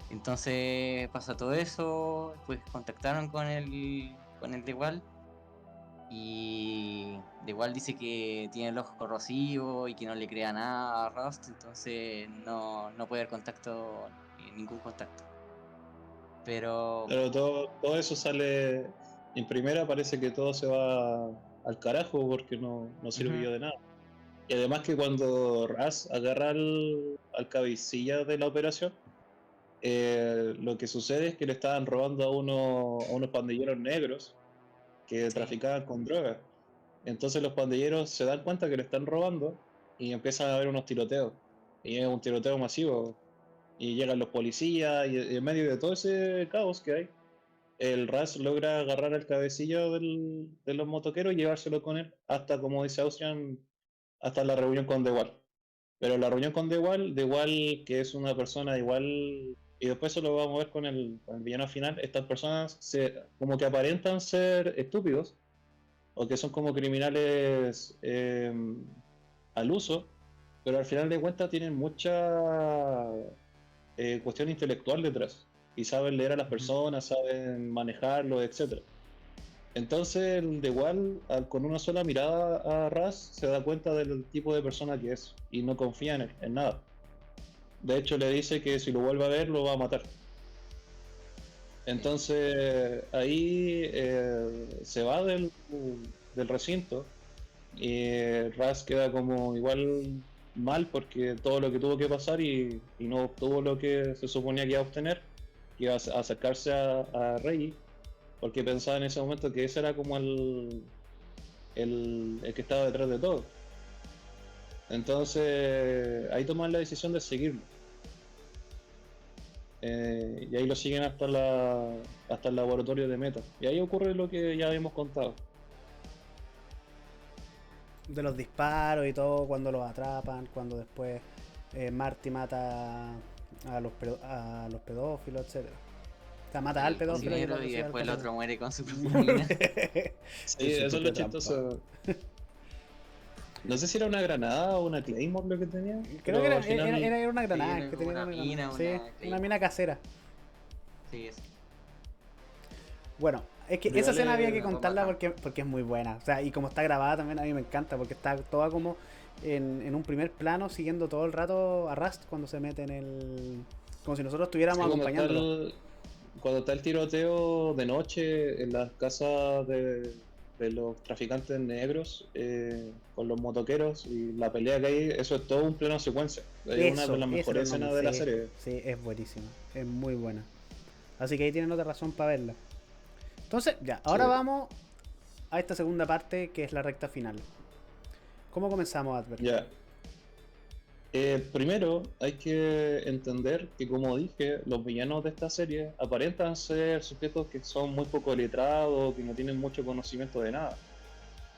Entonces pasa todo eso, pues contactaron con el de igual y de igual dice que tiene el ojo corrosivo y que no le crea nada a Rust, entonces no puede haber contacto, ningún contacto. Pero Pero todo eso sale en primera, parece que todo se va al carajo porque no ujú, sirvió de nada. Y además que cuando Raz agarra al cabecilla de la operación, lo que sucede es que le estaban robando a unos pandilleros negros que sí, traficaban con drogas. Entonces los pandilleros se dan cuenta que le están robando y empiezan a haber unos tiroteos. Y es un tiroteo masivo. Y llegan los policías y en medio de todo ese caos que hay, el Raz logra agarrar al cabecillo de los motoqueros y llevárselo con él hasta, como dice Austrian, hasta la reunión con The Wall. Pero la reunión con The Wall, que es una persona igual, y después eso lo vamos a ver con el villano final, estas personas como que aparentan ser estúpidos, o que son como criminales al uso, pero al final de cuentas tienen mucha cuestión intelectual detrás, y saben leer a las ujú, personas, saben manejarlo, etcétera. Entonces, el de igual, con una sola mirada a Raz, se da cuenta del tipo de persona que es y no confía en él, en nada. De hecho, le dice que si lo vuelve a ver, lo va a matar. sí, Entonces, ahí se va del recinto y Raz queda como igual mal porque todo lo que tuvo que pasar y no obtuvo lo que se suponía que iba a obtener, que iba a acercarse a Reggie, porque pensaba en ese momento que ese era como el que estaba detrás de todo. Entonces ahí toman la decisión de seguirlo. Y ahí lo siguen hasta el laboratorio de Meta. Y ahí ocurre lo que ya habíamos contado. De los disparos y todo, cuando los atrapan, cuando después Marty mata a los pedófilos, etcétera. O sea, mata al el pedófilo y cocinero y recibe al después el cocinero. otro muere con su propia mina. Sí, En su eso es lo propia trampa. chistoso. No sé si era una granada o una Claymore lo que tenía, Creo que pero al final era una Sí, granada, era que como tenía una una granada. mina, Sí, una una Claymore. mina casera. Sí, eso. Bueno, es que pero esa igual escena había que Una bomba contarla campo. porque es muy buena. O sea, y como está grabada también a mí me encanta, porque está toda como en un primer plano siguiendo todo el rato a Rust cuando se mete en el... como si nosotros estuviéramos Sí, acompañándolo. cuando está el tiroteo de noche en las casas de los traficantes negros con los motoqueros y la pelea que hay, eso es todo un plano secuencia. Es una de las Eso era el mejores nombre, escenas de la sí, serie. sí, es buenísima, es muy buena. Así que ahí tienen otra razón para verla. Entonces, ya, Sí. ahora vamos a esta segunda parte que es la recta final. ¿Cómo comenzamos, Adver? Ya. Primero hay que entender que, como dije, los villanos de esta serie aparentan ser sujetos que son muy poco letrados, que no tienen mucho conocimiento de nada.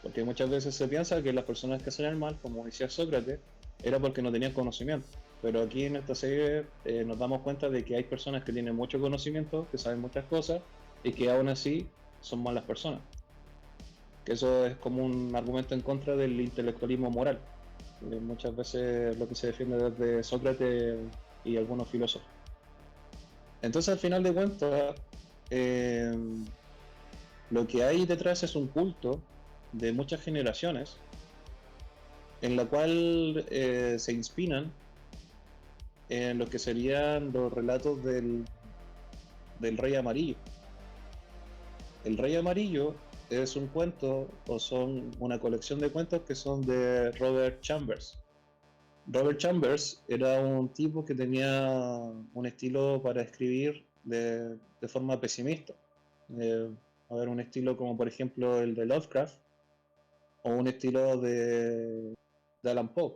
Porque muchas veces se piensa que las personas que hacen el mal, como decía Sócrates, era porque no tenían conocimiento. Pero aquí en esta serie nos damos cuenta de que hay personas que tienen mucho conocimiento, que saben muchas cosas, y que aún así son malas personas. Que eso es como un argumento en contra del intelectualismo moral. Muchas veces lo que se defiende desde Sócrates y algunos filósofos. Entonces, al final de cuentas, eh, lo que hay detrás es un culto de muchas generaciones en la cual se inspiran en lo que serían los relatos del Rey Amarillo. El Rey Amarillo es un cuento o son una colección de cuentos que son de Robert Chambers. Robert Chambers era un tipo que tenía un estilo para escribir de forma pesimista. Eh, a ver, un estilo como por ejemplo el de Lovecraft o un estilo de Alan Poe,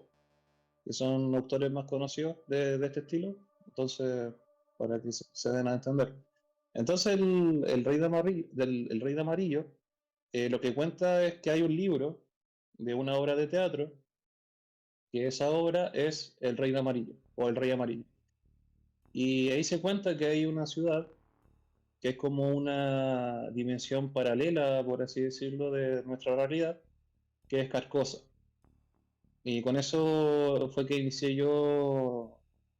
que son autores más conocidos de este estilo. Entonces, para que se den a entender. Entonces, el Rey de Amarillo, el Rey de Amarillo lo que cuenta es que hay un libro de una obra de teatro, que esa obra es El Rey de Amarillo o El Rey Amarillo. Y ahí se cuenta que hay una ciudad que es como una dimensión paralela, por así decirlo, de nuestra realidad, que es Carcosa. Y con eso fue que inicié yo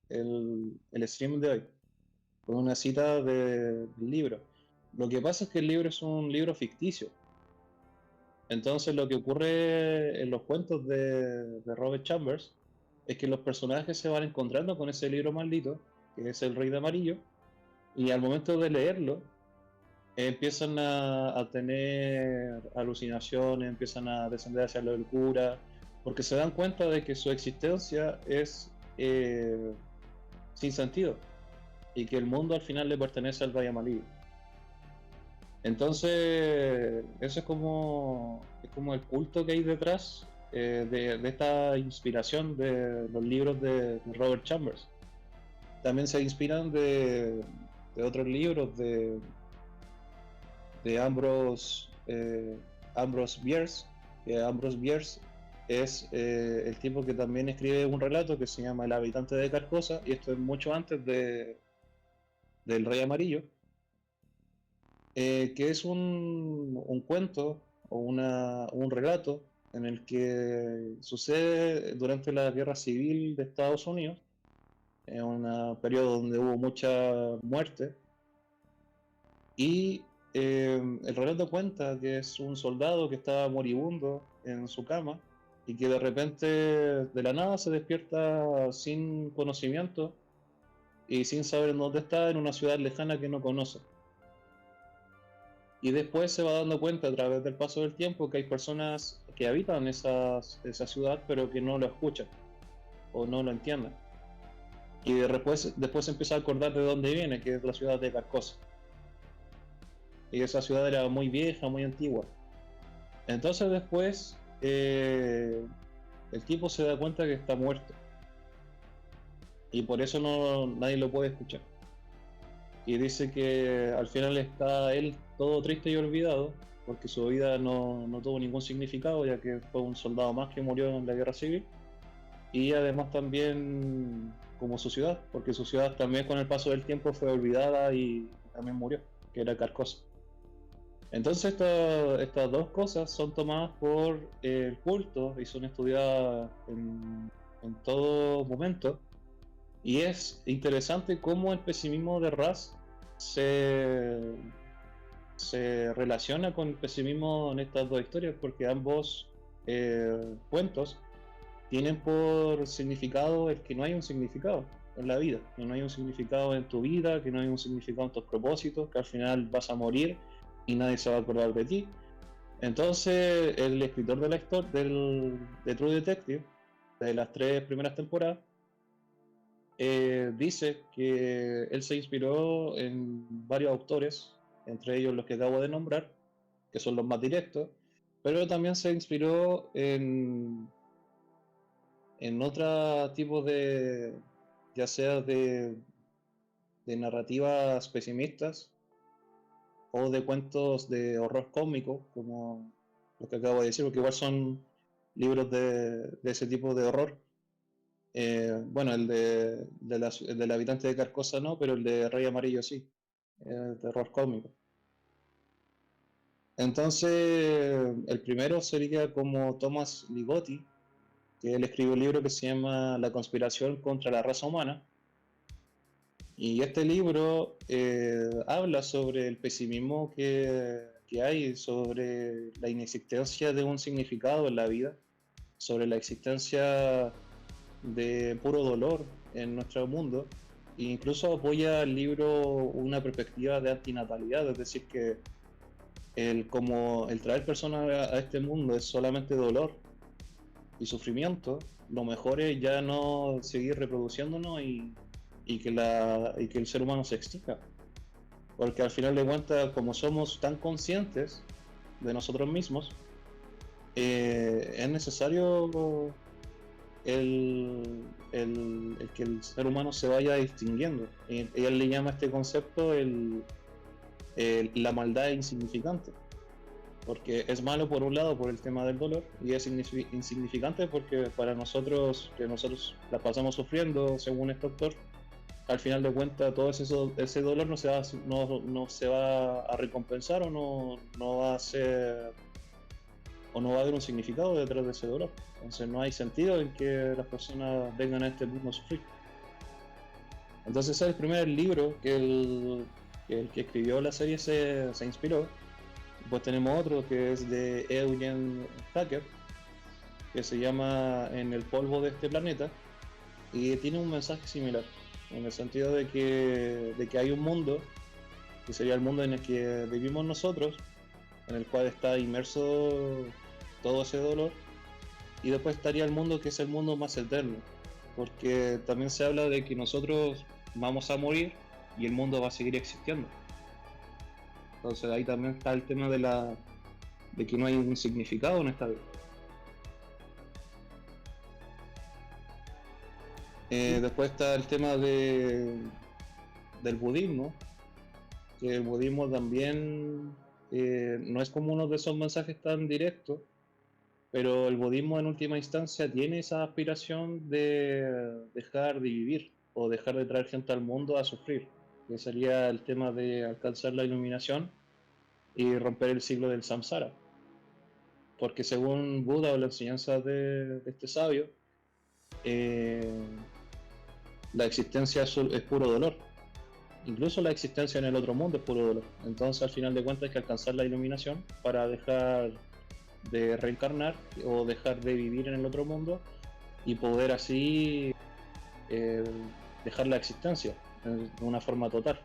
el stream de hoy, con una cita del libro. Lo que pasa es que el libro es un libro ficticio. Entonces lo que ocurre en los cuentos de Robert Chambers es que los personajes se van encontrando con ese libro maldito, que es El Rey de Amarillo, y al momento de leerlo empiezan a tener alucinaciones, empiezan a descender hacia la locura, porque se dan cuenta de que su existencia es sin sentido y que el mundo al final le pertenece al Rey Amarillo. Entonces, eso es como el culto que hay detrás de esta inspiración de los libros de Robert Chambers. También se inspiran de otros libros de Ambrose Bierce, que Ambrose Bierce es el tipo que también escribe un relato que se llama El habitante de Carcosa, y esto es mucho antes del Rey Amarillo, que es un cuento o un relato en el que sucede durante la Guerra Civil de Estados Unidos, en un periodo donde hubo mucha muerte, y el relato cuenta que es un soldado que estaba moribundo en su cama y que de repente de la nada se despierta sin conocimiento y sin saber en dónde está, en una ciudad lejana que no conoce. Y después se va dando cuenta a través del paso del tiempo que hay personas que habitan esa ciudad pero que no lo escuchan o no lo entienden. Y después se empieza a acordar de dónde viene, que es la ciudad de Carcosa. Y esa ciudad era muy vieja, muy antigua. Entonces después el tipo se da cuenta que está muerto. Y por eso nadie lo puede escuchar. Y dice que al final está él todo triste y olvidado, porque su vida no tuvo ningún significado, ya que fue un soldado más que murió en la guerra civil, y además también como su ciudad, porque su ciudad también con el paso del tiempo fue olvidada y también murió, que era Carcosa. Entonces estas dos cosas son tomadas por el culto y son estudiadas en todo momento. Y es interesante cómo el pesimismo de Raz se, se relaciona con el pesimismo en estas dos historias, porque ambos cuentos tienen por significado el que no hay un significado en la vida, que no hay un significado en tu vida, que no hay un significado en tus propósitos, que al final vas a morir y nadie se va a acordar de ti. Entonces, el escritor de la historia de True Detective, de las 3 primeras temporadas, dice que él se inspiró en varios autores, entre ellos los que acabo de nombrar, que son los más directos, pero también se inspiró en otro tipo de, ya sea de narrativas pesimistas o de cuentos de horror cósmico, como los que acabo de decir, porque igual son libros de ese tipo de horror. Bueno, el del habitante de Carcosa no, pero el de Rey Amarillo sí, de horror cósmico. Entonces, el primero sería como Thomas Ligotti, que él escribió un libro que se llama La conspiración contra la raza humana. Y este libro habla sobre el pesimismo que hay, sobre la inexistencia de un significado en la vida, sobre la existencia de puro dolor en nuestro mundo. E incluso apoya el libro una perspectiva de antinatalidad, es decir, que como el traer personas a este mundo es solamente dolor y sufrimiento, lo mejor es ya no seguir reproduciéndonos y que el ser humano se extinga. Porque al final de cuentas, como somos tan conscientes de nosotros mismos, es necesario el que el ser humano se vaya extinguiendo. Y él le llama a este concepto la maldad insignificante. Porque es malo por un lado por el tema del dolor y es insignificante porque para nosotros, que nosotros la pasamos sufriendo, según este autor, al final de cuentas todo ese dolor no se va a recompensar o no va a ser o no va a haber un significado detrás de ese dolor. Entonces no hay sentido en que las personas vengan a este mundo a sufrir. Entonces ese es el primer libro que el que escribió la serie se inspiró. Pues tenemos otro que es de Eugene Tucker, que se llama En el polvo de este planeta, y tiene un mensaje similar, en el sentido de que hay un mundo, que sería el mundo en el que vivimos nosotros, en el cual está inmerso todo ese dolor, y después estaría el mundo que es el mundo más eterno, porque también se habla de que nosotros vamos a morir y el mundo va a seguir existiendo. Entonces ahí también está el tema de que no hay un significado en esta vida. Después está el tema del budismo, que el budismo también no es como uno de esos mensajes tan directos, pero el budismo en última instancia tiene esa aspiración de dejar de vivir o dejar de traer gente al mundo a sufrir, que sería el tema de alcanzar la iluminación y romper el ciclo del samsara. Porque según Buda o la enseñanza de este sabio, la existencia es puro dolor. Incluso la existencia en el otro mundo es puro dolor. Entonces al final de cuentas hay que alcanzar la iluminación para dejar de reencarnar o dejar de vivir en el otro mundo y poder así dejar la existencia de una forma total.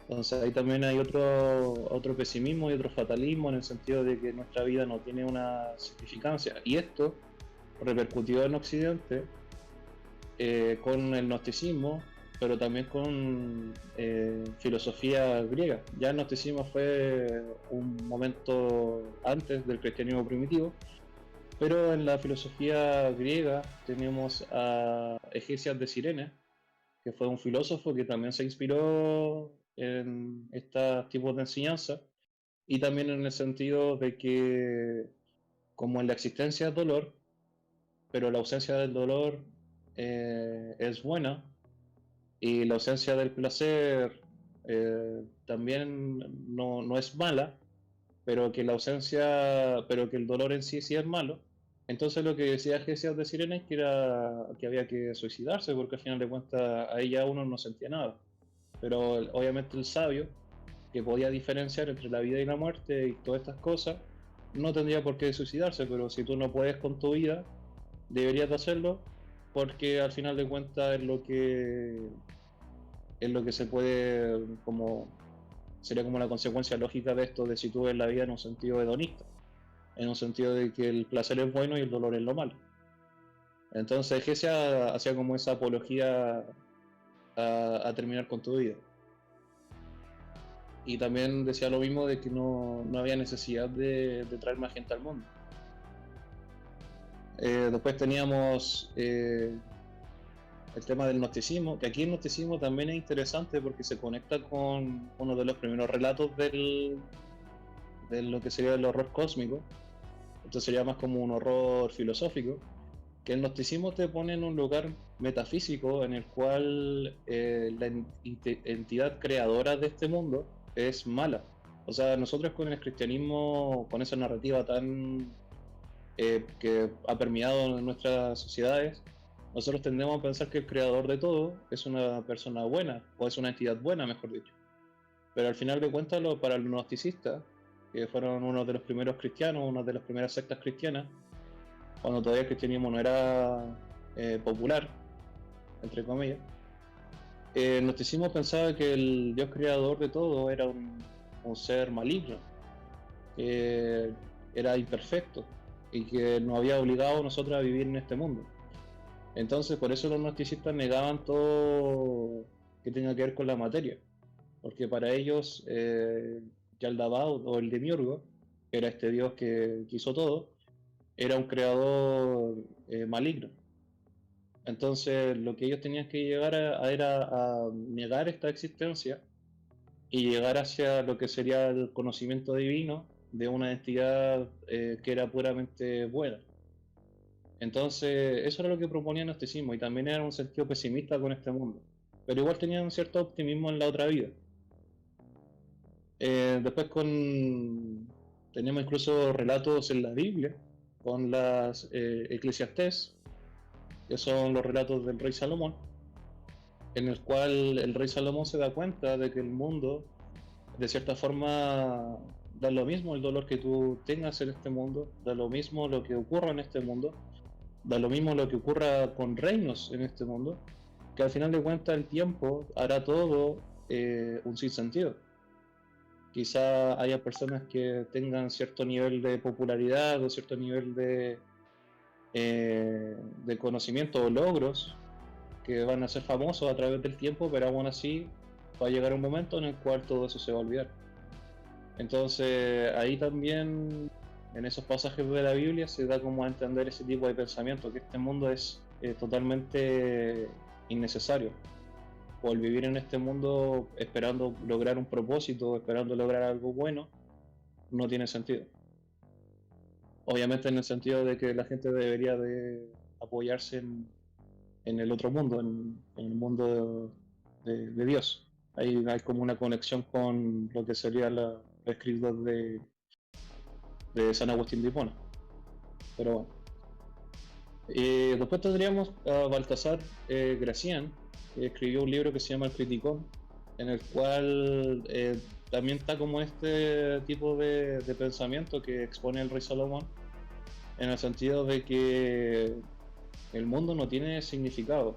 Entonces ahí también hay otro pesimismo y otro fatalismo en el sentido de que nuestra vida no tiene una significancia. Y esto repercutió en Occidente con el gnosticismo, pero también con filosofía griega. Ya el gnosticismo fue un momento antes del cristianismo primitivo, pero en la filosofía griega tenemos a Egesias de Cirene, que fue un filósofo que también se inspiró en estos tipos de enseñanza, y también en el sentido de que como en la existencia es dolor, pero la ausencia del dolor es buena, y la ausencia del placer también no es mala, pero que el dolor en sí es malo. Entonces lo que decía Jesús de Sirena es que había que suicidarse, porque al final de cuentas ahí ya uno no sentía nada. Pero obviamente el sabio, que podía diferenciar entre la vida y la muerte y todas estas cosas, no tendría por qué suicidarse, pero si tú no puedes con tu vida, deberías de hacerlo, porque al final de cuentas es lo que se puede, como sería como la consecuencia lógica de esto, de si tú ves la vida en un sentido hedonista, en un sentido de que el placer es bueno y el dolor es lo malo. Entonces Hesse hacía como esa apología a terminar con tu vida. Y también decía lo mismo de que no había necesidad de traer más gente al mundo. Después teníamos el tema del gnosticismo, que aquí el gnosticismo también es interesante porque se conecta con uno de los primeros relatos de lo que sería el horror cósmico. Esto sería más como un horror filosófico, que el gnosticismo te pone en un lugar metafísico en el cual la entidad creadora de este mundo es mala. O sea, nosotros con el cristianismo, con esa narrativa tan que ha permeado en nuestras sociedades, nosotros tendemos a pensar que el creador de todo es una persona buena, o es una entidad buena, mejor dicho. Pero al final de cuentas, para los gnosticistas, que fueron uno de los primeros cristianos, una de las primeras sectas cristianas, cuando todavía el cristianismo no era popular, entre comillas, el gnosticismo pensaba que el Dios creador de todo era un ser maligno, que era imperfecto y que nos había obligado a nosotros a vivir en este mundo. Entonces, por eso los gnosticistas negaban todo que tenga que ver con la materia, porque para ellos Yaldabaoth o el Demiurgo, que era este dios que hizo todo, era un creador maligno. Entonces, lo que ellos tenían que llegar era a negar esta existencia y llegar hacia lo que sería el conocimiento divino de una entidad que era puramente buena. Entonces, eso era lo que proponía el gnosticismo y también era un sentido pesimista con este mundo. Pero igual tenían un cierto optimismo en la otra vida. Después tenemos incluso relatos en la Biblia con las Eclesiastés, que son los relatos del rey Salomón, en el cual el rey Salomón se da cuenta de que el mundo, de cierta forma, da lo mismo el dolor que tú tengas en este mundo, da lo mismo lo que ocurra en este mundo, da lo mismo lo que ocurra con reinos en este mundo, que al final de cuentas el tiempo hará todo un sinsentido. Quizá haya personas que tengan cierto nivel de popularidad o cierto nivel de conocimiento o logros que van a ser famosos a través del tiempo, pero aún así va a llegar un momento en el cual todo eso se va a olvidar. Entonces ahí también en esos pasajes de la Biblia se da como a entender ese tipo de pensamiento, que este mundo es totalmente innecesario. O el vivir en este mundo esperando lograr un propósito, esperando lograr algo bueno, no tiene sentido. Obviamente en el sentido de que la gente debería de apoyarse en el otro mundo, en el mundo de Dios. Ahí hay como una conexión con lo que sería los escritos de San Agustín de Hipona. Pero bueno. Después tendríamos a Baltasar Gracián, que escribió un libro que se llama El Criticón, en el cual también está como este tipo de pensamiento que expone el rey Salomón, en el sentido de que el mundo no tiene significado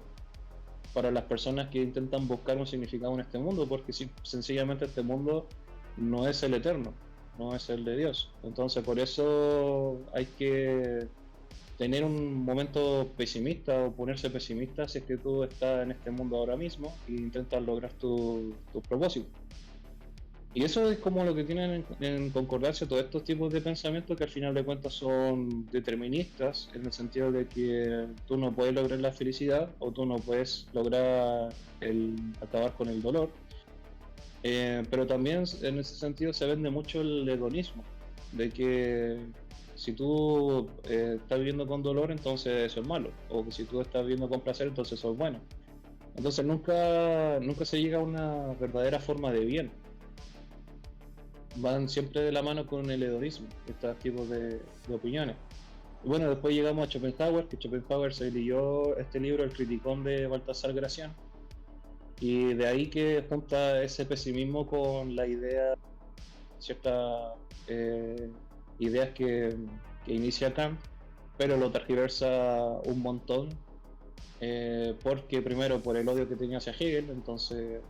para las personas que intentan buscar un significado en este mundo, porque sencillamente este mundo no es el eterno, no es el de Dios. Entonces por eso hay que tener un momento pesimista o ponerse pesimista si es que tú estás en este mundo ahora mismo e intentas lograr tus propósitos. Y eso es como lo que tienen en concordancia todos estos tipos de pensamientos que al final de cuentas son deterministas, en el sentido de que tú no puedes lograr la felicidad o tú no puedes lograr acabar con el dolor. Pero también en ese sentido se vende mucho el hedonismo, de que si tú estás viviendo con dolor, entonces eso es malo, o que si tú estás viviendo con placer, entonces eso es bueno. Entonces nunca se llega a una verdadera forma de bien. Van siempre de la mano con el hedonismo, estos tipos de opiniones. Y bueno, después llegamos a Schopenhauer, que Schopenhauer se leyó este libro, El Criticón de Baltasar Gracián, y de ahí que junta ese pesimismo con la idea, ciertas ideas que inicia Kant, pero lo tergiversa un montón, porque primero por el odio que tenía hacia Hegel, entonces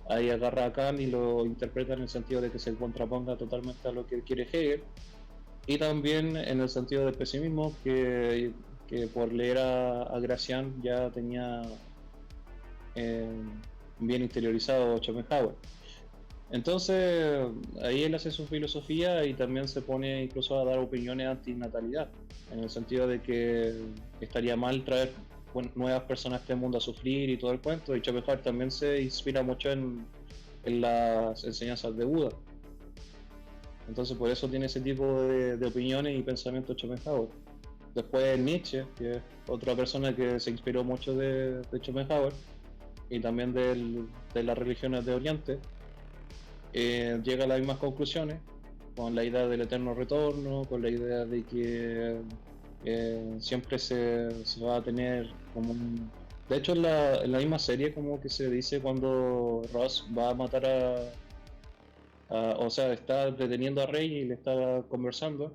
ahí agarra a Kant y lo interpreta en el sentido de que se contraponga totalmente a lo que quiere Hegel, y también en el sentido del pesimismo, que por leer a Gracián ya tenía eh, bien interiorizado Schopenhauer. Entonces, ahí él hace su filosofía y también se pone incluso a dar opiniones antinatalidad, en el sentido de que estaría mal traer nuevas personas a este mundo a sufrir y todo el cuento, y Schopenhauer también se inspira mucho en las enseñanzas de Buda. Entonces, por eso tiene ese tipo de opiniones y pensamientos Schopenhauer. Después Nietzsche, que es otra persona que se inspiró mucho de Schopenhauer y también de las religiones de Oriente, llega a las mismas conclusiones, con la idea del eterno retorno, con la idea de que siempre se va a tener como un... De hecho, en la misma serie como que se dice cuando Ross va a matar o sea, está deteniendo a Rey y le está conversando,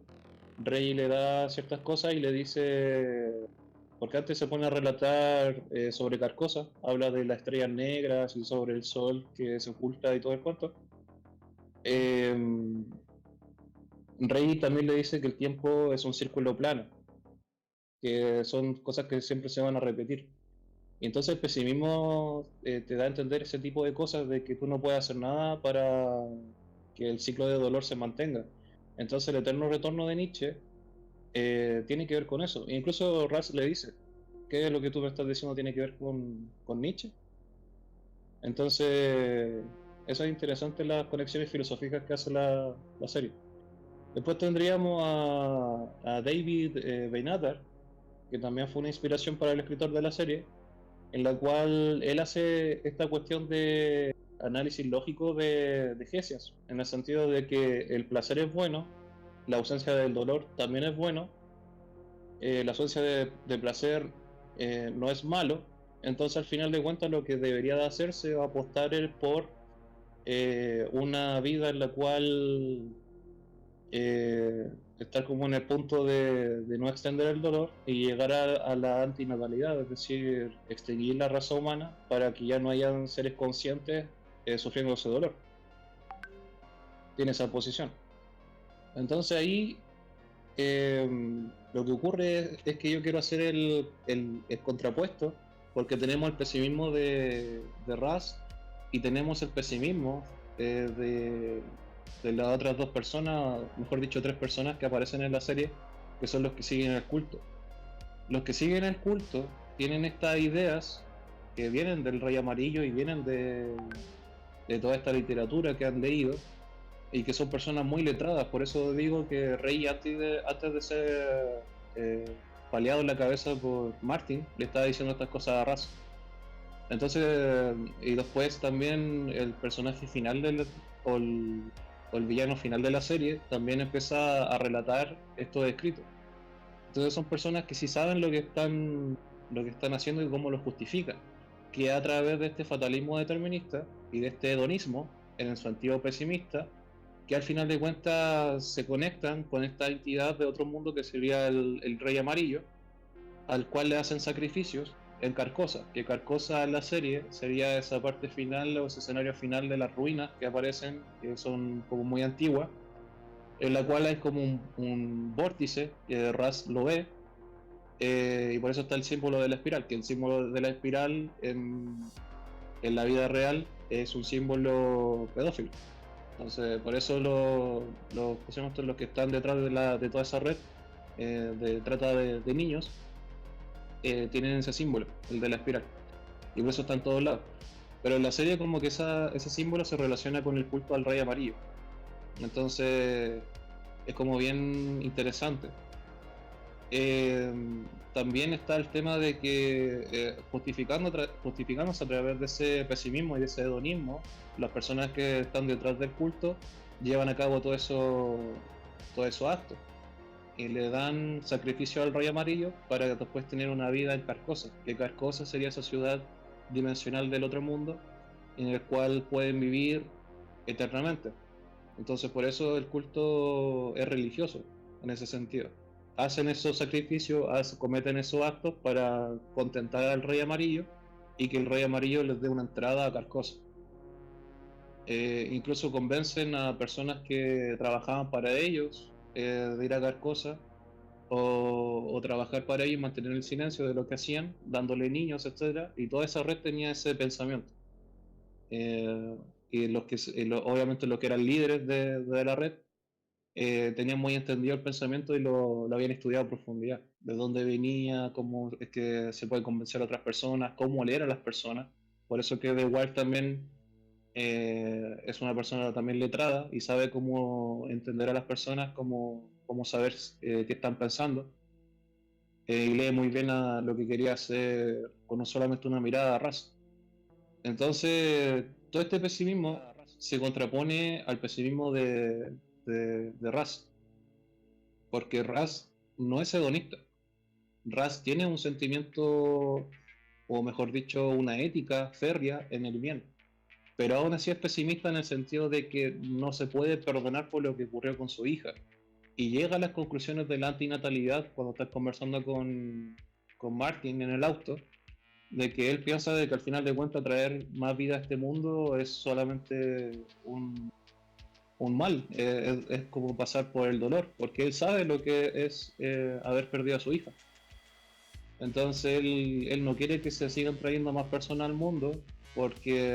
Rey le da ciertas cosas y le dice... Porque antes se pone a relatar sobre Carcosa, habla de las estrellas negras y sobre el sol que se oculta y todo el cuento. Eh, Rey también le dice que el tiempo es un círculo plano, que son cosas que siempre se van a repetir. Y entonces el pesimismo te da a entender ese tipo de cosas de que tú no puedes hacer nada para que el ciclo de dolor se mantenga. Entonces el eterno retorno de Nietzsche tiene que ver con eso. E incluso Raz le dice, ¿qué es lo que tú me estás diciendo tiene que ver con Nietzsche? Entonces, eso es interesante, las conexiones filosóficas que hace la serie. Después tendríamos a David Beinatar, que también fue una inspiración para el escritor de la serie, en la cual él hace esta cuestión de análisis lógico de Hesias, en el sentido de que el placer es bueno, la ausencia del dolor también es bueno, la ausencia de placer no es malo, entonces al final de cuentas lo que debería de hacerse va a apostar por una vida en la cual estar como en el punto de no extender el dolor y llegar a la antinatalidad, es decir, extinguir la raza humana para que ya no hayan seres conscientes sufriendo ese dolor. Tiene esa posición. Entonces ahí eh, lo que ocurre es que yo quiero hacer el contrapuesto, porque tenemos el pesimismo de Raz y tenemos el pesimismo de las otras dos personas, mejor dicho, tres personas que aparecen en la serie, que son los que siguen el culto. Los que siguen el culto tienen estas ideas que vienen del Rey Amarillo y vienen de toda esta literatura que han leído y que son personas muy letradas. Por eso digo que Rey, antes de ser eh, paleado en la cabeza por Martin, le estaba diciendo estas cosas a Raz. Entonces, y después también el personaje final o el villano final de la serie también empieza a relatar estos escritos. Entonces son personas que sí saben lo que están haciendo y cómo lo justifican. Que a través de este fatalismo determinista y de este hedonismo, en el sentido pesimista, que al final de cuentas se conectan con esta entidad de otro mundo que sería el Rey Amarillo, al cual le hacen sacrificios en Carcosa, que Carcosa en la serie sería esa parte final o ese escenario final de las ruinas que aparecen, que son como muy antiguas, en la cual hay como un vórtice que Raz lo ve, y por eso está el símbolo de la espiral, que el símbolo de la espiral en la vida real es un símbolo pedófilo. Entonces, por eso los que están detrás de toda esa red de trata de niños tienen ese símbolo, el de la espiral. Y por eso está en todos lados. Pero en la serie como que ese símbolo se relaciona con el culto al Rey Amarillo. Entonces es como bien interesante. Eh, También está el tema de que justificándose a través de ese pesimismo y de ese hedonismo, las personas que están detrás del culto llevan a cabo todos esos actos y le dan sacrificio al Rey Amarillo para después tener una vida en Carcosa, que Carcosa sería esa ciudad dimensional del otro mundo en el cual pueden vivir eternamente. Entonces por eso el culto es religioso en ese sentido. hacen esos sacrificios, cometen esos actos para contentar al Rey Amarillo y que el Rey Amarillo les dé una entrada a Carcosa. Incluso convencen a personas que trabajaban para ellos de ir a Carcosa o trabajar para ellos y mantener el silencio de lo que hacían, dándole niños, etcétera, y toda esa red tenía ese pensamiento. Y obviamente los que eran líderes de la red tenían muy entendido el pensamiento y lo habían estudiado a profundidad, de dónde venía, cómo es que se puede convencer a otras personas, cómo leer a las personas. Por eso que The Wild también es una persona también letrada y sabe cómo entender a las personas, cómo saber qué están pensando. Y lee muy bien lo que quería hacer con no solamente una mirada a Raz. Entonces, todo este pesimismo se contrapone al pesimismo de Raz, porque Raz no es hedonista. Raz tiene un sentimiento, o mejor dicho, una ética férrea en el bien, pero aún así es pesimista en el sentido de que no se puede perdonar por lo que ocurrió con su hija. Y llega a las conclusiones de la antinatalidad cuando está conversando con Martin en el auto, de que él piensa de que al final de cuentas traer más vida a este mundo es solamente un mal, es como pasar por el dolor, porque él sabe lo que es haber perdido a su hija. Entonces él no quiere que se sigan trayendo más personas al mundo porque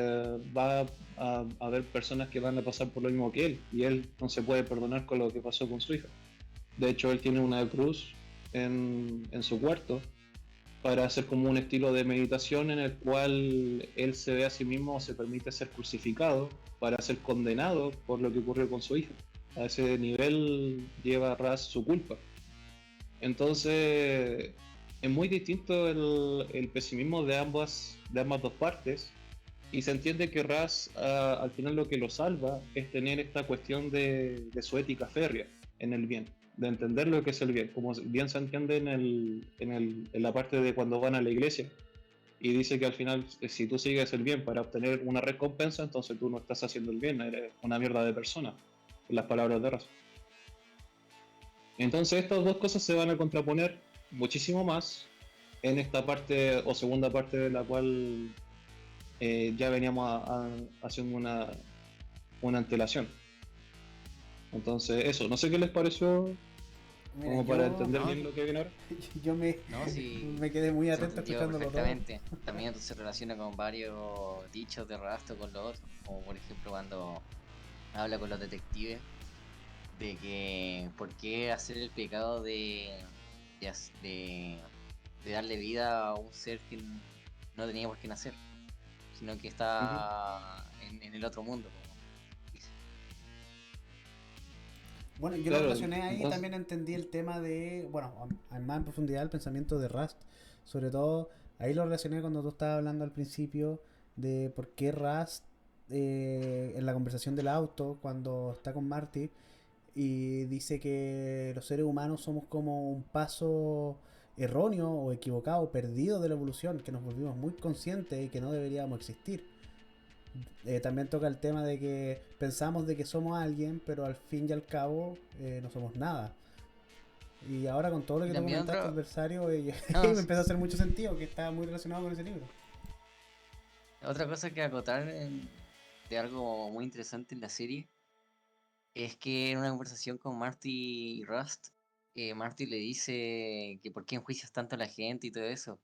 va a haber personas que van a pasar por lo mismo que él y él no se puede perdonar con lo que pasó con su hija. De hecho, él tiene una cruz en su cuarto para hacer como un estilo de meditación en el cual él se ve a sí mismo o se permite ser crucificado para ser condenado por lo que ocurrió con su hija. A ese nivel lleva Raz su culpa. Entonces es muy distinto el pesimismo de ambas dos partes y se entiende que Raz al final lo que lo salva es tener esta cuestión de su ética férrea en el bien, de entender lo que es el bien, como bien se entiende en la parte de cuando van a la iglesia y dice que al final si tú sigues el bien para obtener una recompensa, entonces tú no estás haciendo el bien, eres una mierda de persona, en las palabras de Raz. Entonces estas dos cosas se van a contraponer muchísimo más en esta parte o segunda parte de la cual ya veníamos haciendo una antelación. Entonces eso, no sé qué les pareció Mira, como para yo, entender No, bien lo que viene ahora. yo me, No, sí, me quedé muy se atento entendió escuchándolo todo. perfectamente. También se relaciona con varios dichos de Rastro con los otros, como por ejemplo cuando habla con los detectives de que por qué hacer el pecado de, as- de- de darle vida a un ser que no tenía por qué nacer, sino que Ujú. está en el otro mundo, como dice. Bueno, yo lo Claro, relacioné ahí, entonces, también entendí el tema de, bueno, más en profundidad el pensamiento de Rust. Sobre todo, ahí lo relacioné cuando tú estabas hablando al principio de por qué Rust, en la conversación del auto, cuando está con Marty, y dice que los seres humanos somos como un paso erróneo o equivocado, perdido de la evolución, que nos volvimos muy conscientes y que no deberíamos existir. También toca el tema de que pensamos de que somos alguien, pero al fin y al cabo no somos nada. Y ahora con todo lo Y que tú también comentaste, otro, adversario, no, me empezó a hacer mucho sentido, que está muy relacionado con ese libro. otra cosa que acotar de algo muy interesante en la serie es que en una conversación con Marty y Rust, Marty le dice que por qué enjuicias tanto a la gente y todo eso.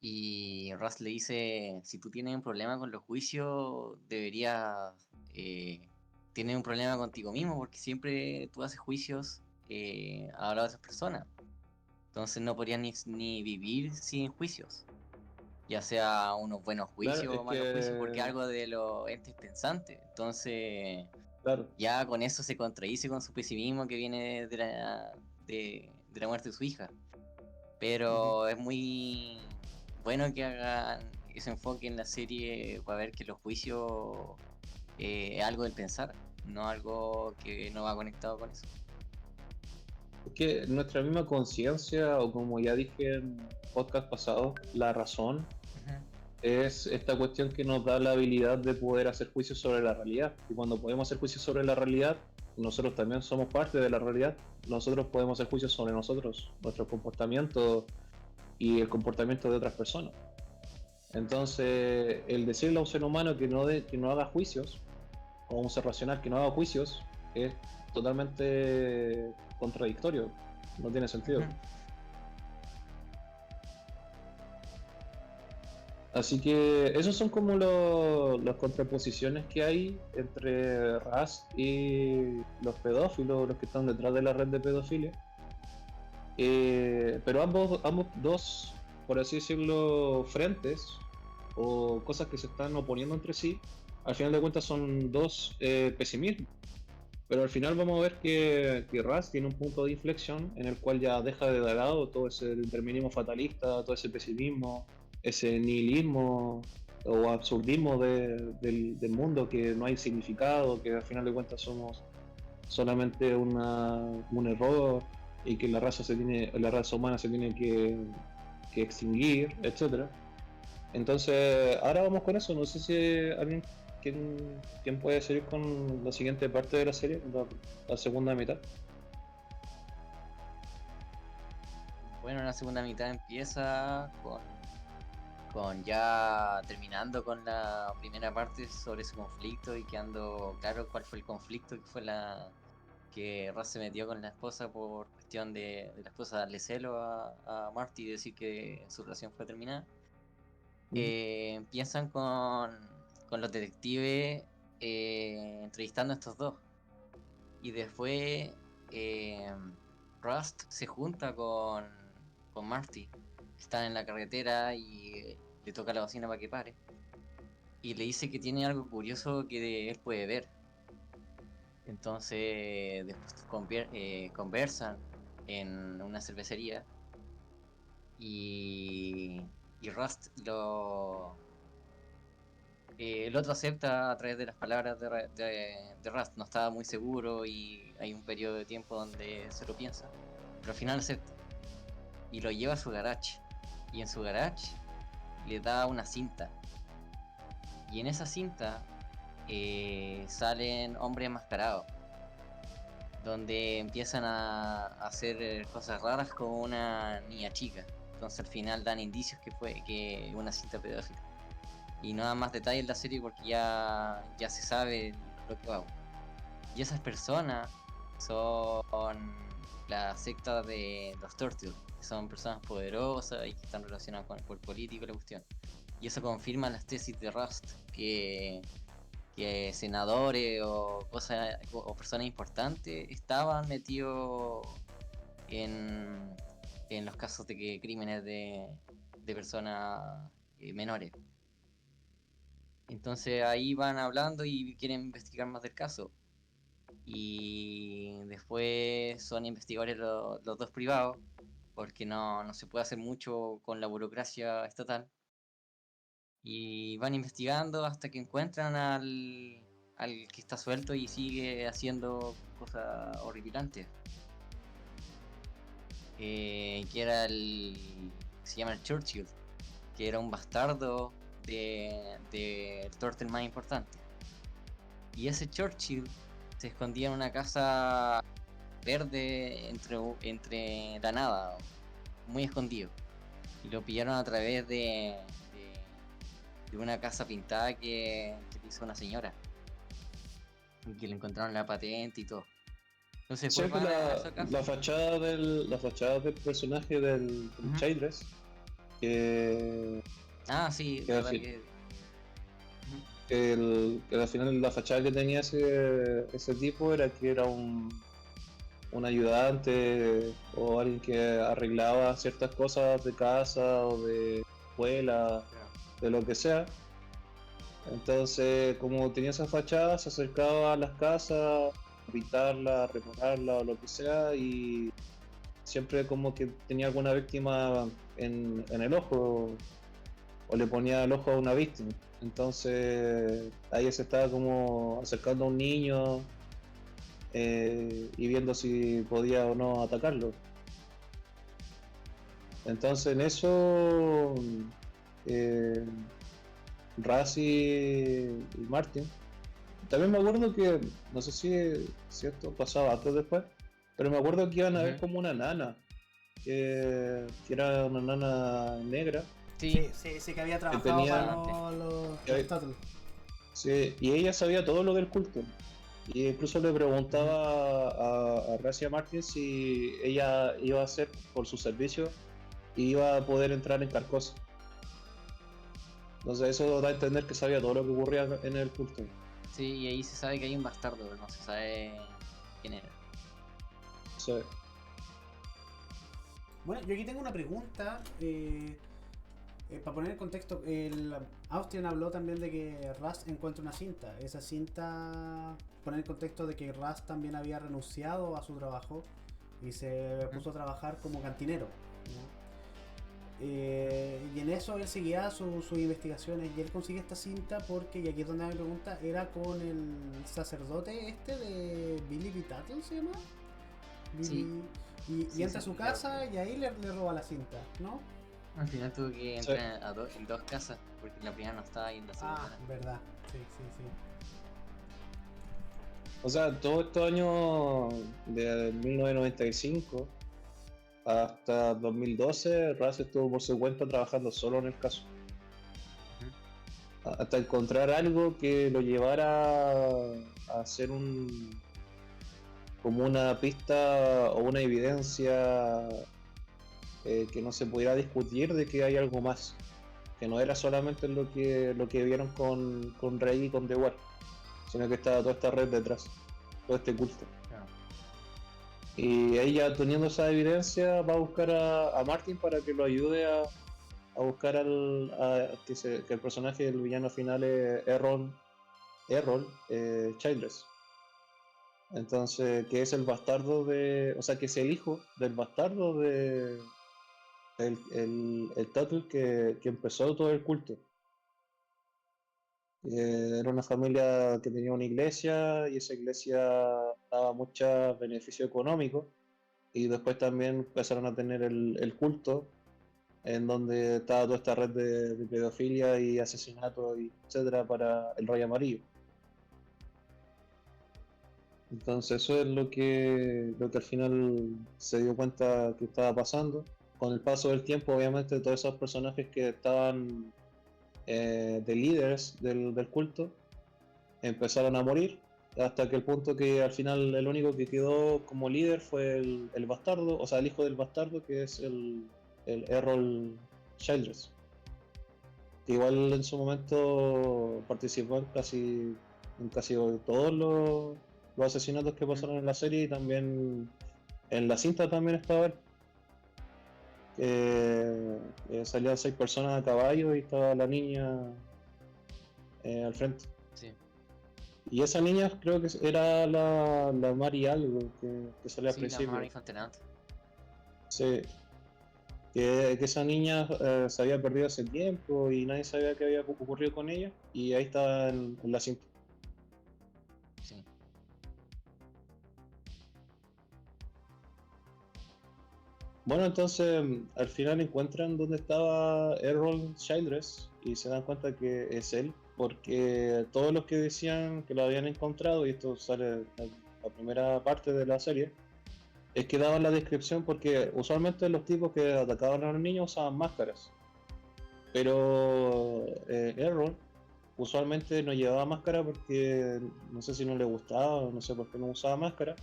Y Rust le dice, si tú tienes un problema con los juicios, deberías tener un problema contigo mismo, porque siempre tú haces juicios a las otras personas. Entonces no podrías ni vivir sin juicios, ya sea unos buenos claro, juicios es o malos juicios, porque que, algo de los entes pensantes. Entonces claro, ya con eso se contradice con su pesimismo que viene de la muerte de su hija. Ujú. Pero es muy bueno que hagan ese enfoque en la serie para ver que los juicios es algo del pensar, no algo que no va conectado con eso. es que nuestra misma conciencia, o como ya dije en podcast pasado, la razón Ujú. es esta cuestión que nos da la habilidad de poder hacer juicios sobre la realidad. Y cuando podemos hacer juicios sobre la realidad, nosotros también somos parte de la realidad. Nosotros podemos hacer juicios sobre nosotros, nuestro comportamiento y el comportamiento de otras personas. Entonces, el decirle a un ser humano que no haga juicios, o a un ser racional que no haga juicios, es totalmente contradictorio, no tiene sentido. Ujú. Así que esos son como las contraposiciones que hay entre Raz y los pedófilos, los que están detrás de la red de pedofilia. Pero ambos dos, por así decirlo, frentes o cosas que se están oponiendo entre sí, al final de cuentas son dos pesimismos. Pero al final vamos a ver que Raz tiene un punto de inflexión en el cual ya deja de lado todo ese determinismo fatalista, todo ese pesimismo, ese nihilismo o absurdismo del mundo, que no hay significado, que al final de cuentas somos solamente un error y que la raza humana se tiene que extinguir, etcétera. Entonces, ahora vamos con eso. No sé si alguien, quién puede seguir con la siguiente parte de la serie, la segunda mitad. Bueno, la segunda mitad empieza con ya terminando con la primera parte sobre ese conflicto y quedando claro cuál fue el conflicto, que fue que Ross se metió con la esposa por cuestión de la esposa darle celo a Marty y decir que su relación fue terminada. Empiezan con los detectives entrevistando a estos dos. Y después eh, Rust se junta con Marty. Están en la carretera y le toca la bocina para que pare. Y le dice que tiene algo curioso que él puede ver. Entonces después conversan en una cervecería y Rust el otro acepta a través de las palabras de Rust. No estaba muy seguro y hay un periodo de tiempo donde se lo piensa, pero al final acepta y lo lleva a su garage. Y en su garage le da una cinta. Y en esa cinta salen hombres enmascarados, donde empiezan a hacer cosas raras con una niña chica. Entonces al final dan indicios que fue que una cinta pedófila. Y no da más detalles en la serie porque ya se sabe lo que va. Y esas personas son la secta de los Turtles, que son personas poderosas y que están relacionadas con el poder político y la cuestión. Y eso confirma las tesis de Rust, que senadores o cosas o personas importantes estaban metidos en, en los casos de crímenes de personas menores. Entonces ahí van hablando y quieren investigar más del caso. Y después son investigadores los dos privados, porque no se puede hacer mucho con la burocracia estatal. Y van investigando hasta que encuentran al que está suelto y sigue haciendo cosas horripilantes. Que era se llama el Churchill, que era un bastardo del Turtle más importante. Y ese Churchill se escondía en una casa verde entre la nada, muy escondido. Y lo pillaron a través de una casa pintada que hizo una señora. Y que le encontraron la patente y todo. Entonces después Cierto, van a esa casa. la fachada del personaje del Ujú. Childress, que, Ah, sí, que, al verdad fin- que. Ujú. que al final la fachada que tenía ese tipo era que era un ayudante o alguien que arreglaba ciertas cosas de casa o de escuela, Claro. de lo que sea. Entonces, como tenía esa fachada, se acercaba a las casas, a pintarla, a repararla o lo que sea, y siempre como que tenía alguna víctima en el ojo, o le ponía el ojo a una víctima. Entonces, ahí se estaba como acercando a un niño y viendo si podía o no atacarlo. Entonces, en eso, eh, Raz y Martin también me acuerdo que, no sé si esto pasaba antes o después, pero me acuerdo que iban a ver Ujú. como una nana, que era una nana negra, Sí, Que había que trabajado para tenía, exactamente. los Turtles. sí, y ella sabía todo lo del culto. Y incluso le Ujú. preguntaba a Gracia Martin si ella iba a hacer por su servicio y iba a poder entrar en Carcosa. Entonces eso da a entender que sabía todo lo que ocurría en el culto. Sí, y ahí se sabe que hay un bastardo, pero no se sabe quién era. Sí. Bueno, yo aquí tengo una pregunta. Para poner en contexto, el Austrian habló también de que Ras encuentra una cinta. Esa cinta, poner en contexto de que Ras también había renunciado a su trabajo y se Ujú, puso a trabajar como cantinero, ¿no? ujú. Y en eso él seguía sus investigaciones y él consigue esta cinta porque, y aquí es donde me pregunta, era con el sacerdote este de Billy B. Tattle, ¿se llama? Sí, Billy. Y sí, entra a sí, su casa y ahí le roba la cinta, ¿no? al final tuve que Sí. entrar en dos casas, porque en la primera no estaba y en la segunda Ah, no. verdad. Sí, sí, sí. O sea, todos estos años de 1995 hasta 2012, Raz estuvo por su cuenta trabajando solo en el caso. Ujú. Hasta encontrar algo que lo llevara a hacer como una pista o una evidencia que no se pudiera discutir de que hay algo más, que no era solamente lo que vieron con Rey y con The War, sino que estaba toda esta red detrás, todo este culto. Claro. Y ella, teniendo esa evidencia, va a buscar a Martin para que lo ayude a buscar que el personaje del villano final es Errol Childress. Entonces, que es el bastardo o sea, que es el hijo del bastardo de el Tuttle que empezó todo el culto. Era una familia que tenía una iglesia y esa iglesia daba muchos beneficios económicos y después también empezaron a tener el culto en donde estaba toda esta red de pedofilia y asesinato y etcétera para el Rey Amarillo. Entonces eso es lo que al final se dio cuenta que estaba pasando. Con el paso del tiempo, obviamente, todos esos personajes que estaban de líderes del culto empezaron a morir, hasta que el punto que al final el único que quedó como líder fue el bastardo, o sea, el hijo del bastardo, que es el Errol Childress, que igual en su momento participó en casi todos los asesinatos que Ujú. pasaron en la serie y también en la cinta también estaba él. Salían 6 personas a caballo y estaba la niña al frente. Sí, Y esa niña creo que era la Mari algo que salía al sí, la Mary principio. Fontenot. Sí, que esa niña se había perdido hace tiempo y nadie sabía qué había ocurrido con ella. Y ahí está en la cinta. Sí. Bueno, entonces al final encuentran dónde estaba Errol Childress y se dan cuenta que es él, porque todos los que decían que lo habían encontrado, y esto sale en la primera parte de la serie, es que daban la descripción porque usualmente los tipos que atacaban a los niños usaban máscaras, pero Errol usualmente no llevaba máscara porque no sé si no le gustaba o no sé por qué no usaba máscara,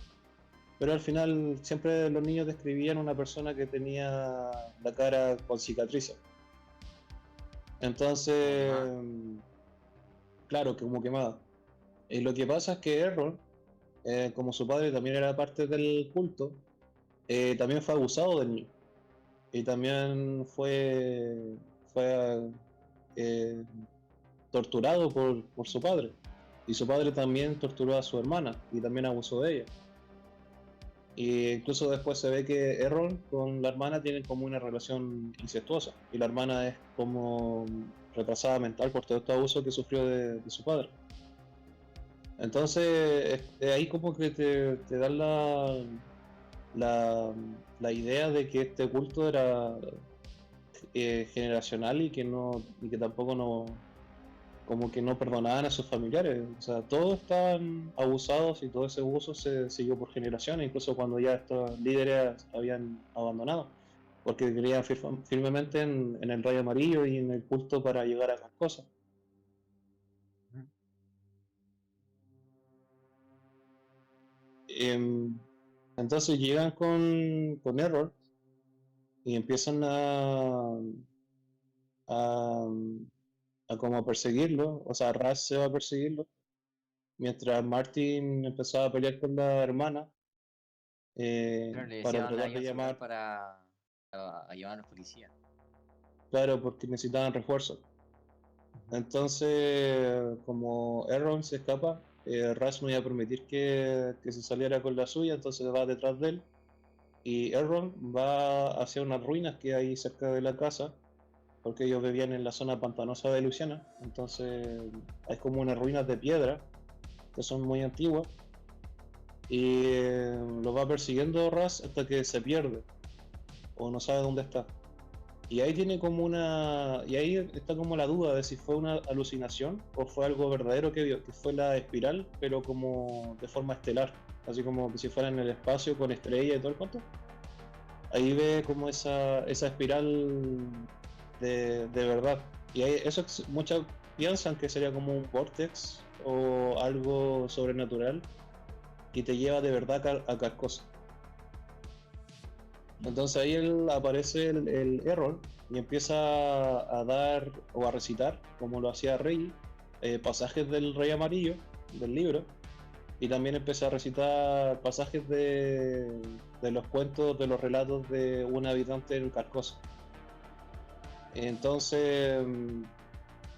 pero al final siempre los niños describían una persona que tenía la cara con cicatrices. Como quemada. Entonces, claro, que como quemada. Y lo que pasa es que Errol, como su padre también era parte del culto, también fue abusado del niño. Y también fue eh, torturado por su padre. Y su padre también torturó a su hermana y también abusó de ella. Y incluso después se ve que Errol con la hermana tienen como una relación incestuosa. Y la hermana es como retrasada mental por todo este abuso que sufrió de su padre. Entonces, ahí como que te dan la, la idea de que este culto era generacional y que tampoco no, como que no perdonaban a sus familiares. O sea, todos estaban abusados y todo ese abuso se siguió por generaciones, incluso cuando ya estos líderes habían abandonado, porque creían firmemente en el Rayo Amarillo y en el culto para llegar a las cosas. Ujú. Em, entonces llegan con Error y empiezan a, a como perseguirlo, o sea, Raz se va a perseguirlo, mientras Martin empezaba a pelear con la hermana Claro, le para decía dónde tratar había de un celular llamar, para a llamar a los policías. claro, porque necesitaban refuerzos. Ujú. Entonces, como Erron se escapa, Raz no iba a permitir que se saliera con la suya, entonces va detrás de él y Erron va hacia unas ruinas que hay cerca de la casa, porque ellos vivían en la zona pantanosa de Luisiana, entonces hay como unas ruinas de piedra que son muy antiguas y lo va persiguiendo Raz hasta que se pierde o no sabe dónde está. Y ahí tiene como una. Y ahí está como la duda de si fue una alucinación o fue algo verdadero que vio, que fue la espiral, pero como de forma estelar. Así como que si fuera en el espacio con estrella y todo el cuento. Ahí ve como esa espiral de verdad. Y ahí, eso muchos piensan que sería como un vortex o algo sobrenatural y te lleva de verdad a Carcosa. Entonces ahí él aparece el Errol y empieza a dar o a recitar, como lo hacía Rey, pasajes del Rey Amarillo, del libro, y también empieza a recitar pasajes de los cuentos, de los relatos de un habitante en Carcosa. Entonces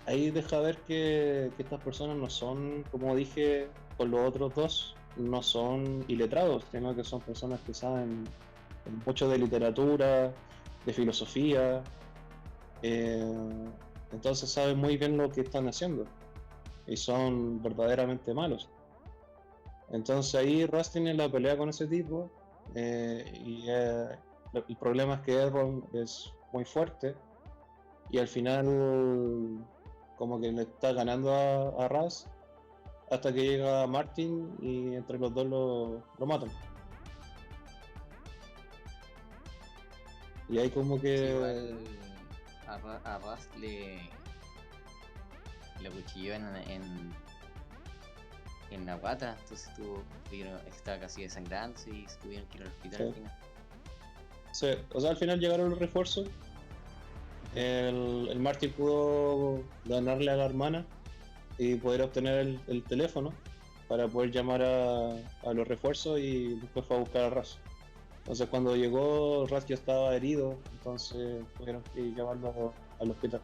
ahí deja ver que estas personas no son, como dije con los otros dos, no son iletrados, sino que son personas que saben mucho de literatura, de filosofía, eh, entonces saben muy bien lo que están haciendo y son verdaderamente malos. Entonces ahí Raz tiene la pelea con ese tipo y el problema es que Erron es muy fuerte y al final como que le está ganando a Raz hasta que llega Martin y entre los dos lo matan. Y ahí como Sí, que... igual a Rust le cuchilló en la guata, entonces estaba casi desangrándose y se tuvieron que ir al hospital al Sí, final. sí. O sea, al final llegaron los refuerzos. Ujú. El Martin pudo ganarle a la hermana y poder obtener el teléfono para poder llamar a los refuerzos y después fue a buscar a Raz. Entonces cuando llegó Raz ya estaba herido, entonces tuvieron que llevarlo al hospital.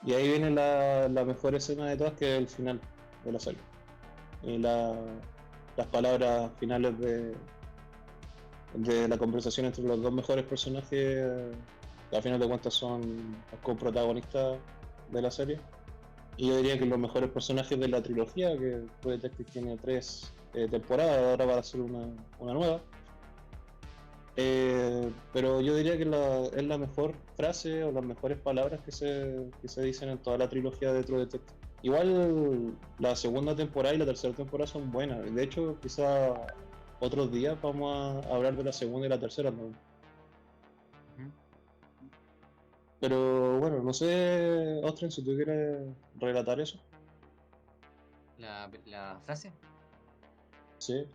Y ahí viene la mejor escena de todas, que es el final de la serie. Y las palabras finales de la conversación entre los dos mejores personajes, que al final de cuentas son los coprotagonistas de la serie. Y yo diría que los mejores personajes de la trilogía, que True Detective tiene 3 temporadas, ahora va a ser una nueva. Pero yo diría que es la mejor frase o las mejores palabras que se dicen en toda la trilogía de True Detective. Igual la segunda temporada y la tercera temporada son buenas. De hecho, quizá otros días vamos a hablar de la segunda y la tercera, ¿no? Ujú. Pero bueno, no sé, Ostren, si tú quieres relatar eso. La frase. Sí,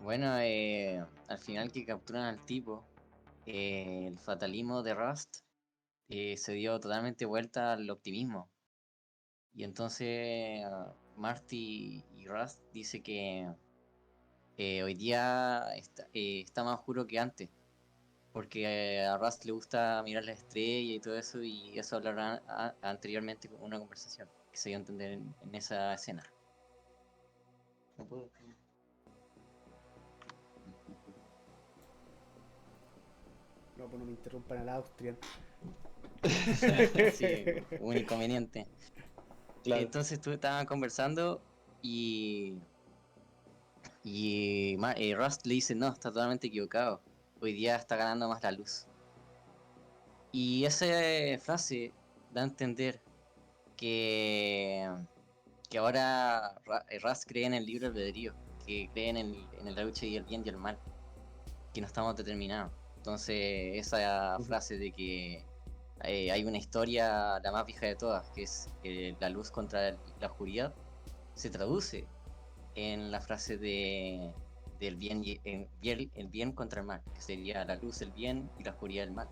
Bueno, al final que capturan al tipo, el fatalismo de Rust se dio totalmente vuelta al optimismo. Y entonces Marty y Rust dice que hoy día está más oscuro que antes, porque a Rust le gusta mirar las estrellas y todo eso, y eso hablará anteriormente con una conversación que se dio a entender en esa escena. ¿No puedo? No, pues no me interrumpan al Austrian. Sí, un inconveniente. claro. Entonces tú estaban conversando y, Rust le dice, no, está totalmente equivocado. Hoy día está ganando más la luz. Y esa frase da a entender que, que ahora Raz cree en el libre albedrío, que cree en el lucha y el bien y el mal, que no estamos determinados. Entonces, esa frase de que hay una historia, la más vieja de todas, que es la luz contra la oscuridad, se traduce en la frase del bien, el bien contra el mal, que sería la luz el bien y la oscuridad el mal.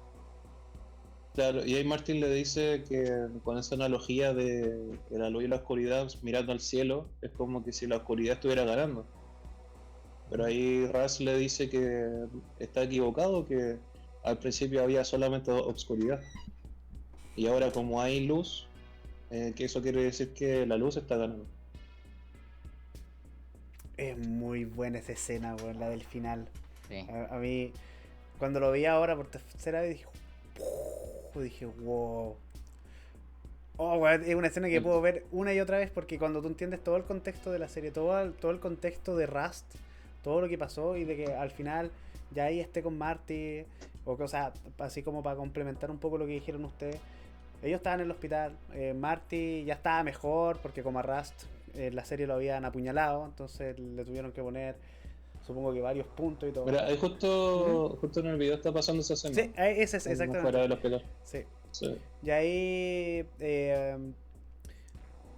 Claro, y ahí Martin le dice que con esa analogía de que la luz y la oscuridad mirando al cielo es como que si la oscuridad estuviera ganando. Pero ahí Raz le dice que está equivocado, que al principio había solamente oscuridad. Y ahora como hay luz, que eso quiere decir que la luz está ganando. Es muy buena esa escena, weón, la del final. Sí. A mí, cuando lo vi ahora por tercera vez, dije, wow. Oh, weón, es una escena que puedo ver una y otra vez porque cuando tú entiendes todo el contexto de la serie, todo el contexto de Rust, todo lo que pasó y de que al final ya ahí esté con Marty, o sea, así como para complementar un poco lo que dijeron ustedes, ellos estaban en el hospital, Marty ya estaba mejor porque como a Rust la serie lo habían apuñalado, entonces le tuvieron que poner, supongo que varios puntos y todo. Mira, ahí justo en el video está pasando esa escena. Sí, ese es Como exactamente. fuera del hospital. Sí. Sí. Y ahí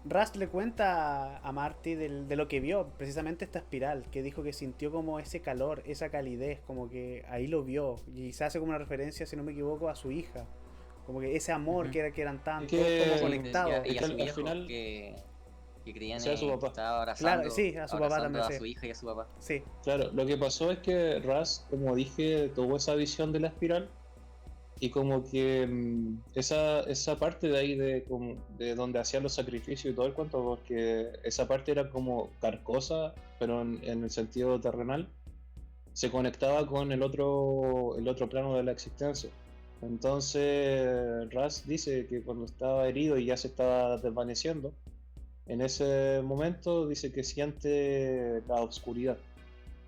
Rust le cuenta a Marty de lo que vio, precisamente esta espiral, que dijo que sintió como ese calor, esa calidez, como que ahí lo vio. Y se hace como una referencia, si no me equivoco, a su hija. Como que ese amor que eran tan todos como conectados. Y a su al viejo, final, que creían sea su que papá. estaba abrazando, Claro, sí, a su papá también, a sí. su hija y a su papá. Sí. Claro, lo que pasó es que Raz, como dije, tuvo esa visión de la espiral y como que esa parte de ahí de donde hacían los sacrificios y todo el cuento, porque esa parte era como carcosa, pero en el sentido terrenal, se conectaba con el otro plano de la existencia. Entonces Raz dice que cuando estaba herido y ya se estaba desvaneciendo, en ese momento dice que siente la oscuridad,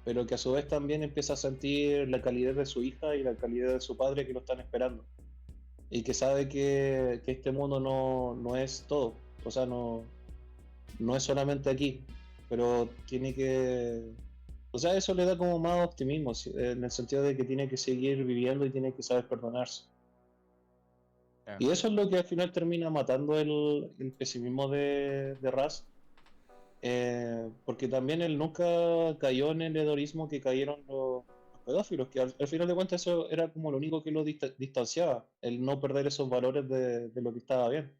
pero que a su vez también empieza a sentir la calidez de su hija y la calidez de su padre que lo están esperando. Y que sabe que este mundo no es todo, o sea, no es solamente aquí, pero tiene que... O sea, eso le da como más optimismo, en el sentido de que tiene que seguir viviendo y tiene que saber perdonarse. Claro. Y eso es lo que al final termina matando el pesimismo de Raz, porque también él nunca cayó en el hedonismo que cayeron los pedófilos, que al final de cuentas eso era como lo único que lo distanciaba, el no perder esos valores de lo que estaba bien.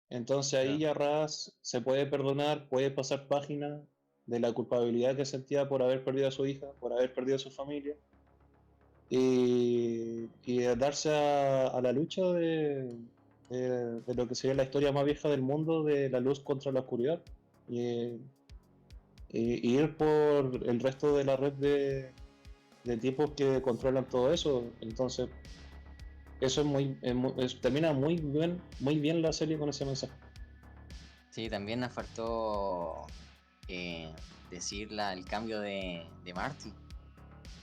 Entonces ahí ya Raz se puede perdonar, puede pasar página de la culpabilidad que sentía por haber perdido a su hija, por haber perdido a su familia, y darse a la lucha de lo que sería la historia más vieja del mundo, de la luz contra la oscuridad. Y ir por el resto de la red de tipos que controlan todo eso. Entonces, eso termina muy bien la serie con ese mensaje. Sí, también nos faltó decir el cambio de Marty,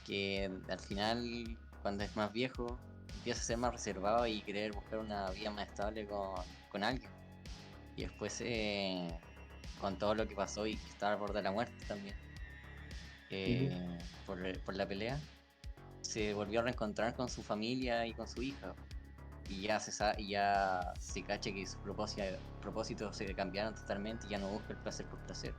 que al final, cuando es más viejo, empieza a ser más reservado y querer buscar una vida más estable con alguien. Y después, con todo lo que pasó y que estaba al borde de la muerte también, por la pelea, se volvió a reencontrar con su familia y con su hija. Y ya se cacha que sus propósitos se cambiaron totalmente y ya no busca el placer por placer.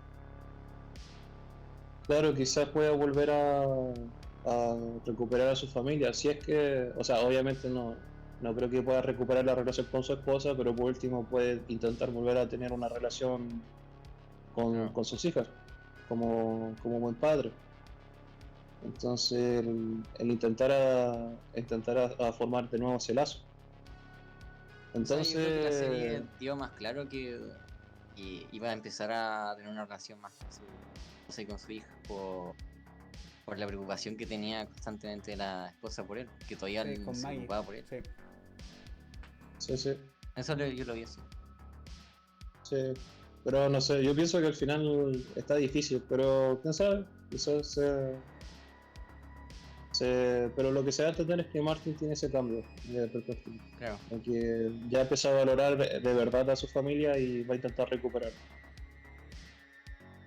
Claro, quizás pueda volver a recuperar a su familia. Si es que, o sea, obviamente no creo que pueda recuperar la relación con su esposa, pero por último puede intentar volver a tener una relación con sus hijas, como buen padre. Entonces, el intentar a formar de nuevo ese lazo. Entonces, yo creo que la serie Entonces, dio más claro que iba a empezar a tener una relación más con su esposa y con su hija por la preocupación que tenía constantemente la esposa por él, que todavía Sí, con se Maggie. preocupaba por él. sí. Eso yo lo vi así. Sí, pero no sé, yo pienso que al final está difícil, pero quién sabe, quizás Pero lo que se da a entender es que Martin tiene ese cambio de perspectiva, Claro. que ya empezó a valorar de verdad a su familia y va a intentar recuperar.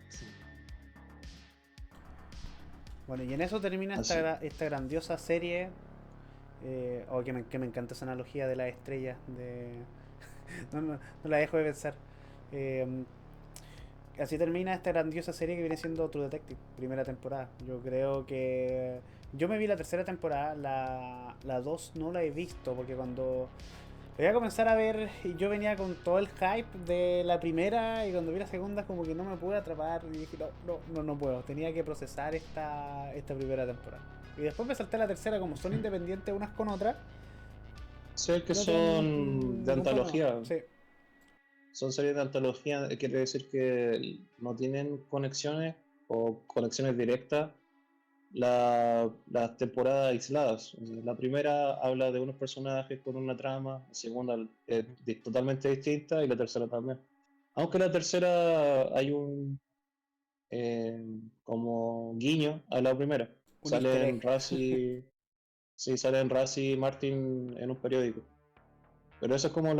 Sí. Bueno, y en eso termina Así. esta grandiosa serie. Que me encanta esa analogía de las estrellas. No la dejo de pensar. Eh, Así termina esta grandiosa serie que viene siendo True Detective, primera temporada. Yo creo que... Yo me vi la tercera temporada, la 2 no la he visto, porque cuando la voy a comenzar a ver, yo venía con todo el hype de la primera, y cuando vi la segunda como que no me pude atrapar, y dije, no puedo, tenía que procesar esta primera temporada. Y después me salté a la tercera, como son independientes unas con otras, Sé que no tengo son de ningún problema. antología, Sí, son series de antología, quiere decir que no tienen conexiones o conexiones directas las temporadas aisladas. O sea, la primera habla de unos personajes con una trama, la segunda es totalmente distinta y la tercera también. Aunque la tercera hay un eh, como guiño a la primera. un easter egg. Salen Raz y, sí, salen Raz y Martin en un periódico. Pero eso es como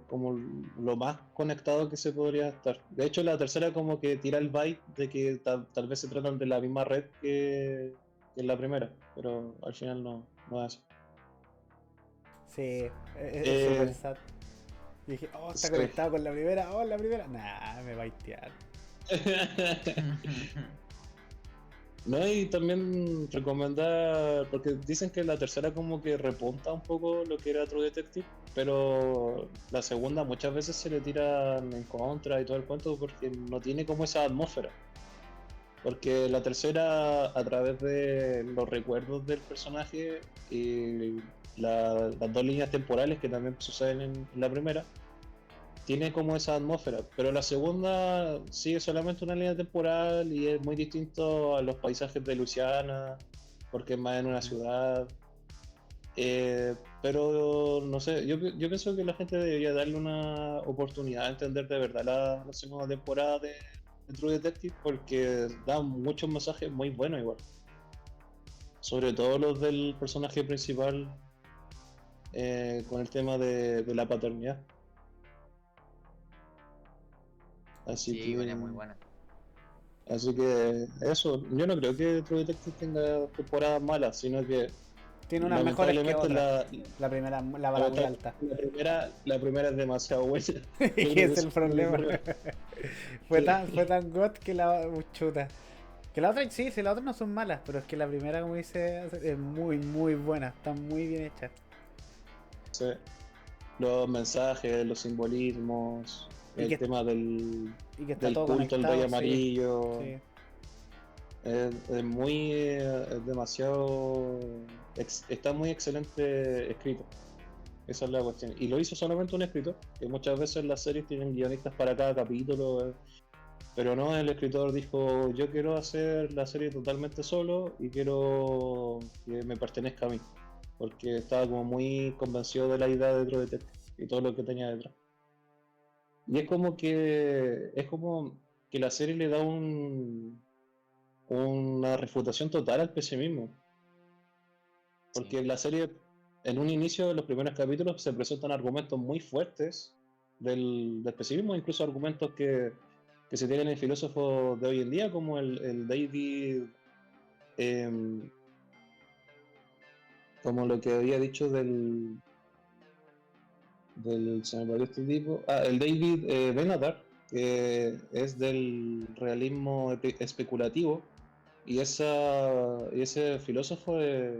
como lo más conectado que se podría estar. De hecho, la tercera como que tira el vibe de que tal vez se tratan de la misma red que en la primera, pero al final no es así. Sí, es súper Eh, sad. Y dije, oh, está sí. conectado con la primera, oh, la primera. Nah, me va a baitear. No, y también recomendar, porque dicen que la tercera como que repunta un poco lo que era True Detective, pero la segunda muchas veces se le tiran en contra y todo el cuento porque no tiene como esa atmósfera. Porque la tercera, a través de los recuerdos del personaje y las dos líneas temporales que también suceden en la primera, tiene como esa atmósfera, pero la segunda sigue solamente una línea temporal y es muy distinto a los paisajes de Luisiana, porque es más en una ciudad. Pero no sé, yo pienso que la gente debería darle una oportunidad a entender de verdad la segunda temporada de True Detective porque da muchos mensajes muy buenos igual, sobre todo los del personaje principal con el tema de la paternidad. Así Sí, igual es muy que buena. Así que eso, yo no creo que True Detective tenga temporadas malas, sino que Tiene unas mejores que lamentablemente otras. La primera, la vara muy alta. la primera es demasiado buena. Yo Que creo que es eso el es el problema. problema. Fue tan god que la chuta. Que la otra, sí, las otras no son malas, pero es que la primera, como dice, es muy buena. Está muy bien hecha. Sí. Los mensajes, los simbolismos, Y el tema y que está del todo culto al rey conectado, sí. amarillo, Sí. es demasiado, está muy excelente escrito. Esa es la cuestión. Y lo hizo solamente un escritor, que muchas veces las series tienen guionistas para cada capítulo, pero no, el escritor dijo, yo quiero hacer la serie totalmente solo y quiero que me pertenezca a mí, porque estaba como muy convencido de la idea de True Detective y todo lo que tenía detrás. Y es como que la serie le da una refutación total al pesimismo, Sí. porque la serie, en un inicio, en los primeros capítulos, se presentan argumentos muy fuertes del pesimismo, incluso argumentos que se tienen en filósofos de hoy en día, como el David, em, como lo que había dicho se me olvidó este tipo, el David Benatar, que es del realismo especulativo, y ese filósofo es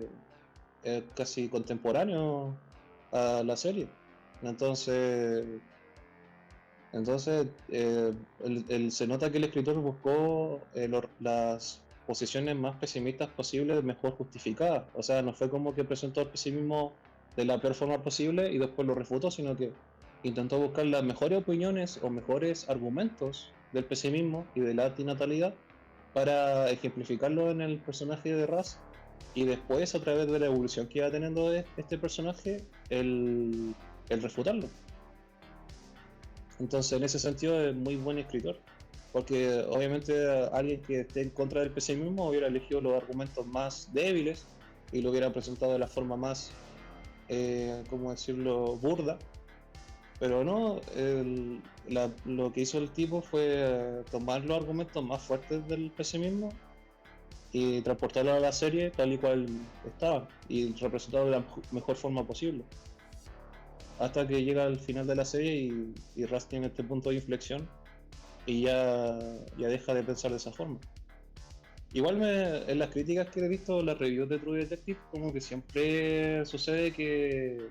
casi contemporáneo a la serie. Entonces, se nota que el escritor buscó las posiciones más pesimistas posibles, mejor justificadas. O sea, no fue como que presentó el pesimismo de la peor forma posible y después lo refutó, sino que intentó buscar las mejores opiniones o mejores argumentos del pesimismo y de la antinatalidad para ejemplificarlo en el personaje de Raz y después, a través de la evolución que iba teniendo este personaje, el refutarlo. Entonces, en ese sentido, es muy buen escritor. porque obviamente alguien que esté en contra del pesimismo hubiera elegido los argumentos más débiles y lo hubiera presentado de la forma más, ¿cómo decirlo?, burda. Pero no, lo que hizo el tipo fue tomar los argumentos más fuertes del pesimismo y transportarlo a la serie tal y cual estaba y representarlo de la mejor forma posible. Hasta que llega al final de la serie y Raz tiene este punto de inflexión y ya deja de pensar de esa forma. Igual en las críticas que he visto, las reviews de True Detective, como que siempre sucede que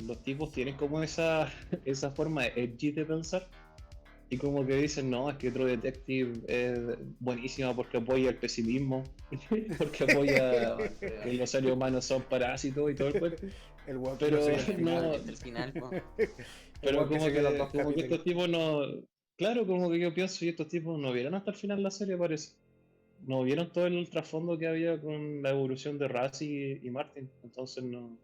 los tipos tienen como esa forma edgy de pensar y como que dicen, no, es que True Detective es buenísima porque apoya el pesimismo, porque apoya Weón, pero que los seres humanos son parásitos y todo el cuento. El weón que no Pero se ve el final. no, hasta el final, po. El pero weón que se vio los dos como que capítulos. estos tipos no, claro, como que yo pienso y estos tipos no vieron hasta el final la serie, parece. No vieron todo el trasfondo que había con la evolución de Raz y Martin, entonces no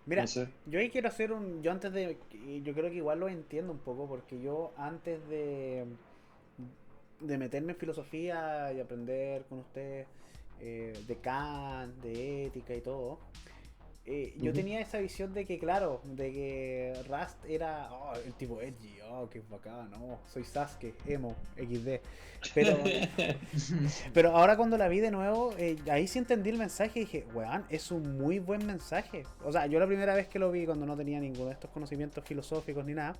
Mira, sé. yo ahí quiero hacer un. Yo antes de. Y yo creo que igual lo entiendo un poco, porque yo antes de meterme en filosofía y aprender con usted de Kant, de ética y todo, yo Ujú. tenía esa visión de que, claro, de que Rust era el tipo edgy, qué bacán, soy Sasuke, emo, XD. Pero, pero ahora cuando la vi de nuevo, ahí sí entendí el mensaje y dije, weón, es un muy buen mensaje. O sea, yo la primera vez que lo vi, cuando no tenía ninguno de estos conocimientos filosóficos ni nada,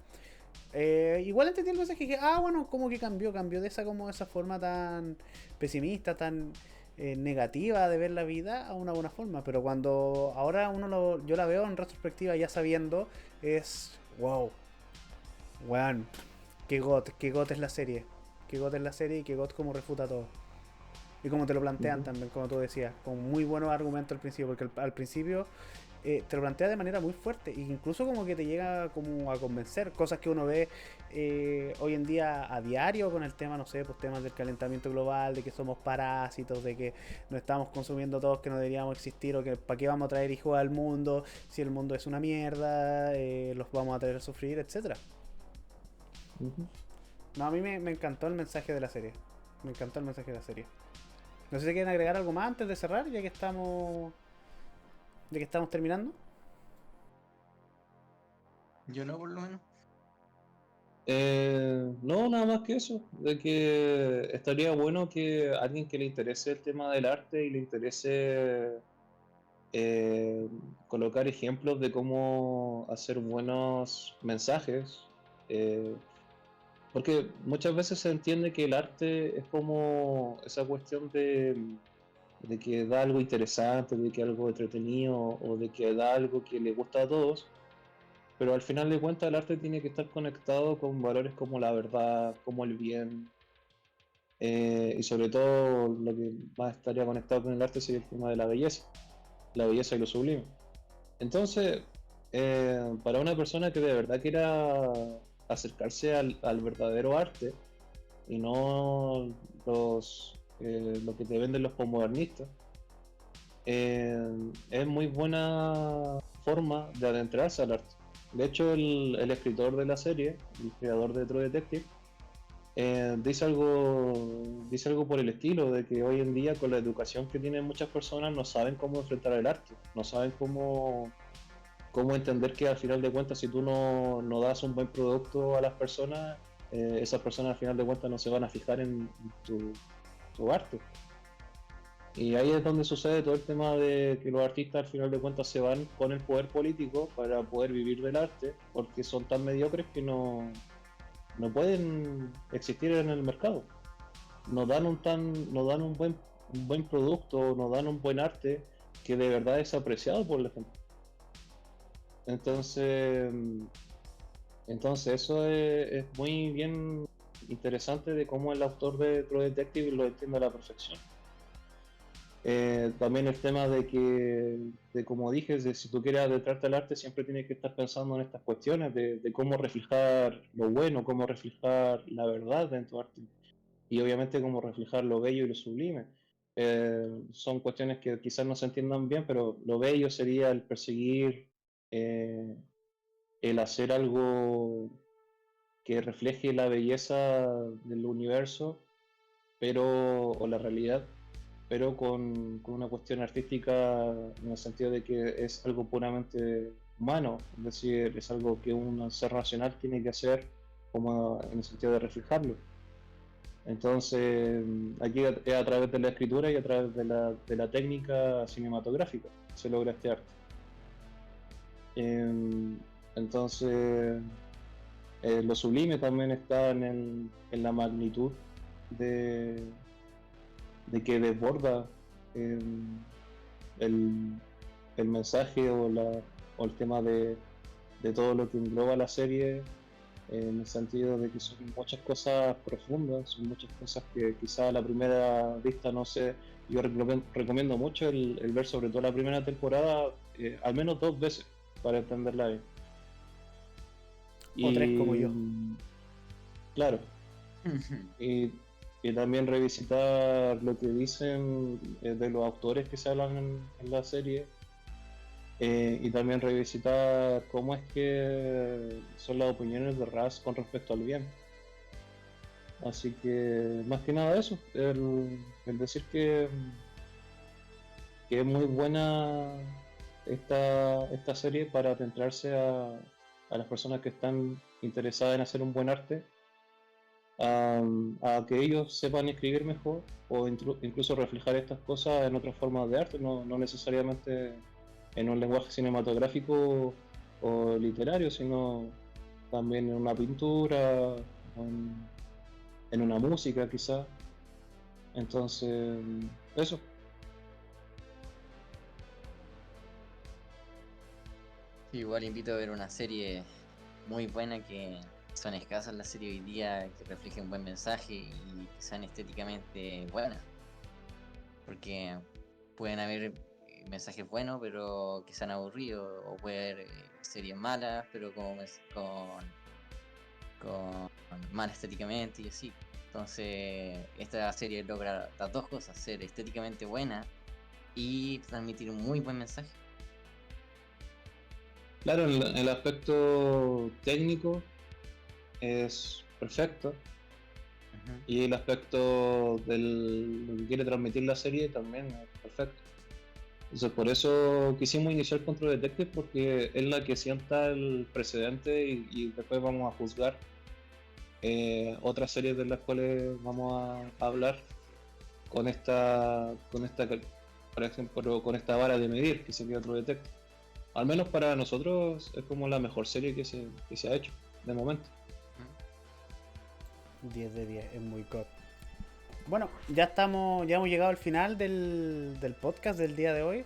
igual entendí el mensaje y dije, bueno, como que cambió de esa como esa forma tan pesimista, tan negativa de ver la vida a una buena forma. Pero cuando ahora yo la veo en retrospectiva ya sabiendo, es wow, weón, qué got es la serie. Qué got es la serie y qué got como refuta todo. Y como te lo plantean Ujú. también, como tú decías, con muy buenos argumentos al principio, porque al principio te lo plantea de manera muy fuerte e incluso como que te llega como a convencer, cosas que uno ve hoy en día a diario con el tema, no sé, pues temas del calentamiento global, de que somos parásitos, de que nos estamos consumiendo todos que no deberíamos existir o que para qué vamos a traer hijos al mundo si el mundo es una mierda, los vamos a traer a sufrir, etcétera. Ujú. No, a mí me encantó el mensaje de la serie. Me encantó el mensaje de la serie. No sé si quieren agregar algo más antes de cerrar, ya que estamos terminando. Yo no, por lo menos. No, nada más que eso, de que estaría bueno que alguien que le interese el tema del arte y le interese eh, colocar ejemplos de cómo hacer buenos mensajes, eh, porque muchas veces se entiende que el arte es como esa cuestión de que da algo interesante, de que algo entretenido o de que da algo que le gusta a todos, pero al final de cuentas el arte tiene que estar conectado con valores como la verdad, como el bien, y sobre todo lo que más estaría conectado con el arte sería el tema de la belleza y lo sublime. Entonces, para una persona que de verdad quiera acercarse al verdadero arte y no lo que te venden los postmodernistas, es muy buena forma de adentrarse al arte. De hecho, el escritor de la serie, el creador de True Detective, dice algo por el estilo, de que hoy en día con la educación que tienen muchas personas no saben cómo enfrentar el arte, no saben cómo entender que al final de cuentas si tú no das un buen producto a las personas, esas personas al final de cuentas no se van a fijar en tu arte. Y ahí es donde sucede todo el tema de que los artistas al final de cuentas se van con el poder político para poder vivir del arte, porque son tan mediocres que no pueden existir en el mercado. No dan un buen producto, no dan un buen arte que de verdad es apreciado por la gente. Entonces, entonces eso es muy bien interesante de cómo el autor de True Detective lo entiende a la perfección. También el tema de como dije, de si tú quieres adentrarte al arte, siempre tienes que estar pensando en estas cuestiones de cómo reflejar lo bueno, cómo reflejar la verdad en tu arte y obviamente cómo reflejar lo bello y lo sublime. Son cuestiones que quizás no se entiendan bien, pero lo bello sería el perseguir, eh, el hacer algo, que refleje la belleza del universo, o la realidad, pero con una cuestión artística en el sentido de que es algo puramente humano, es decir, es algo que un ser racional tiene que hacer como en el sentido de reflejarlo. Entonces, aquí es a través de la escritura y a través de la técnica cinematográfica se logra este arte. Em, entonces, lo sublime también está en la magnitud de, de que desborda em, el, el mensaje o el tema de todo lo que engloba la serie, en el sentido de que son muchas cosas profundas, son muchas cosas que quizá a la primera vista no sé. Yo recomiendo mucho el ver sobre todo la primera temporada, al menos 2 veces para entenderla bien. O 3 como Y yo. claro, y, y también revisitar lo que dicen de los autores que se hablan en la serie, y también revisitar cómo es que son las opiniones de Raz con respecto al bien. Así que más que nada eso, el decir que es muy buena esta serie para adentrarse a las personas que están interesadas en hacer un buen arte, a que ellos sepan escribir mejor o incluso reflejar estas cosas en otras formas de arte, no necesariamente en un lenguaje cinematográfico o literario, sino también en una pintura, en, en una música quizá. Entonces, eso. Igual invito a ver una serie muy buena que son escasas las series hoy día que reflejen un buen mensaje y que sean estéticamente buenas. Porque pueden haber mensajes buenos pero que sean aburridos, o puede haber series malas pero con mal estéticamente y así. Entonces esta serie logra las dos cosas: ser estéticamente buena y transmitir un muy buen mensaje. Claro, el aspecto técnico es perfecto Ujú. y el aspecto de lo que quiere transmitir la serie también es perfecto. Entonces, por eso quisimos iniciar con True Detective, porque es la que sienta el precedente y después vamos a juzgar otras series de las cuales vamos a hablar por ejemplo, con esta vara de medir que sería True Detective. Al menos para nosotros es como la mejor serie que se ha hecho de momento. 10 de 10, es muy god. Bueno, ya hemos llegado al final del podcast del día de hoy.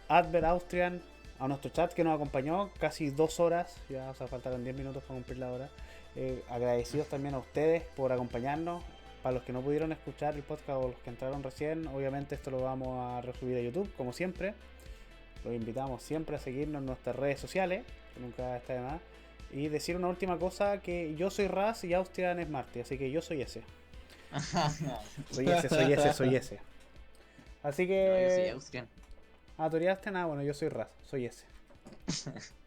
Advert Austrian, a nuestro chat que nos acompañó casi 2 horas, ya, o sea, faltaron 10 minutos para cumplir la hora. Agradecidos también a ustedes por acompañarnos. Para los que no pudieron escuchar el podcast o los que entraron recién, obviamente esto lo vamos a resubir a YouTube, como siempre. Los invitamos siempre a seguirnos en nuestras redes sociales, que nunca está de más. Y decir una última cosa, que yo soy Raz y Austrian es Marty, así que yo soy ese. Soy ese, soy ese, soy ese. Así No, yo soy que... Austrian. Ah, ¿tú eres Austrian? Ah, bueno, yo soy Raz, soy ese.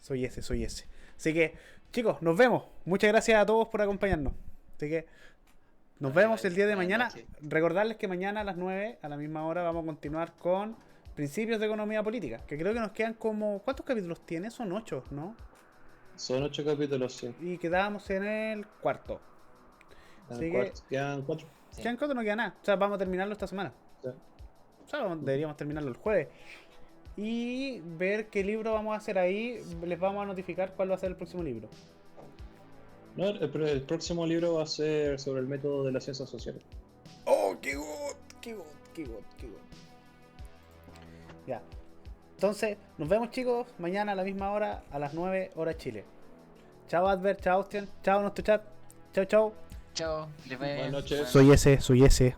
Soy ese, soy ese. Así que, chicos, nos vemos. Muchas gracias a todos por acompañarnos. Así que, nos vemos el día de Buenas mañana. noches. Recordarles que mañana a las 9, a la misma hora, vamos a continuar con Principios de Economía Política. Que creo que nos quedan como... ¿Cuántos capítulos tiene? Son 8, ¿no? Son 8 capítulos, sí. Y quedábamos en el cuarto. En el Así que, cuarto. Quedan 4. Sí. quedan 4, no queda nada. O sea, vamos a terminarlo esta semana. O sea, deberíamos terminarlo el jueves. Y ver qué libro vamos a hacer ahí. Les vamos a notificar cuál va a ser el próximo libro. No, el próximo libro va a ser sobre el método de las ciencias sociales. ¡Oh, qué god! ¡Qué god! ¡Qué god! ¡Qué god! Ya. Entonces, nos vemos, chicos, mañana a la misma hora, a las 9 horas Chile. Chao Advert, chao Austrian, chao nuestro chat. Chao, chao. Chao, les vaya Buenas bien. noches. Soy ese, soy ese.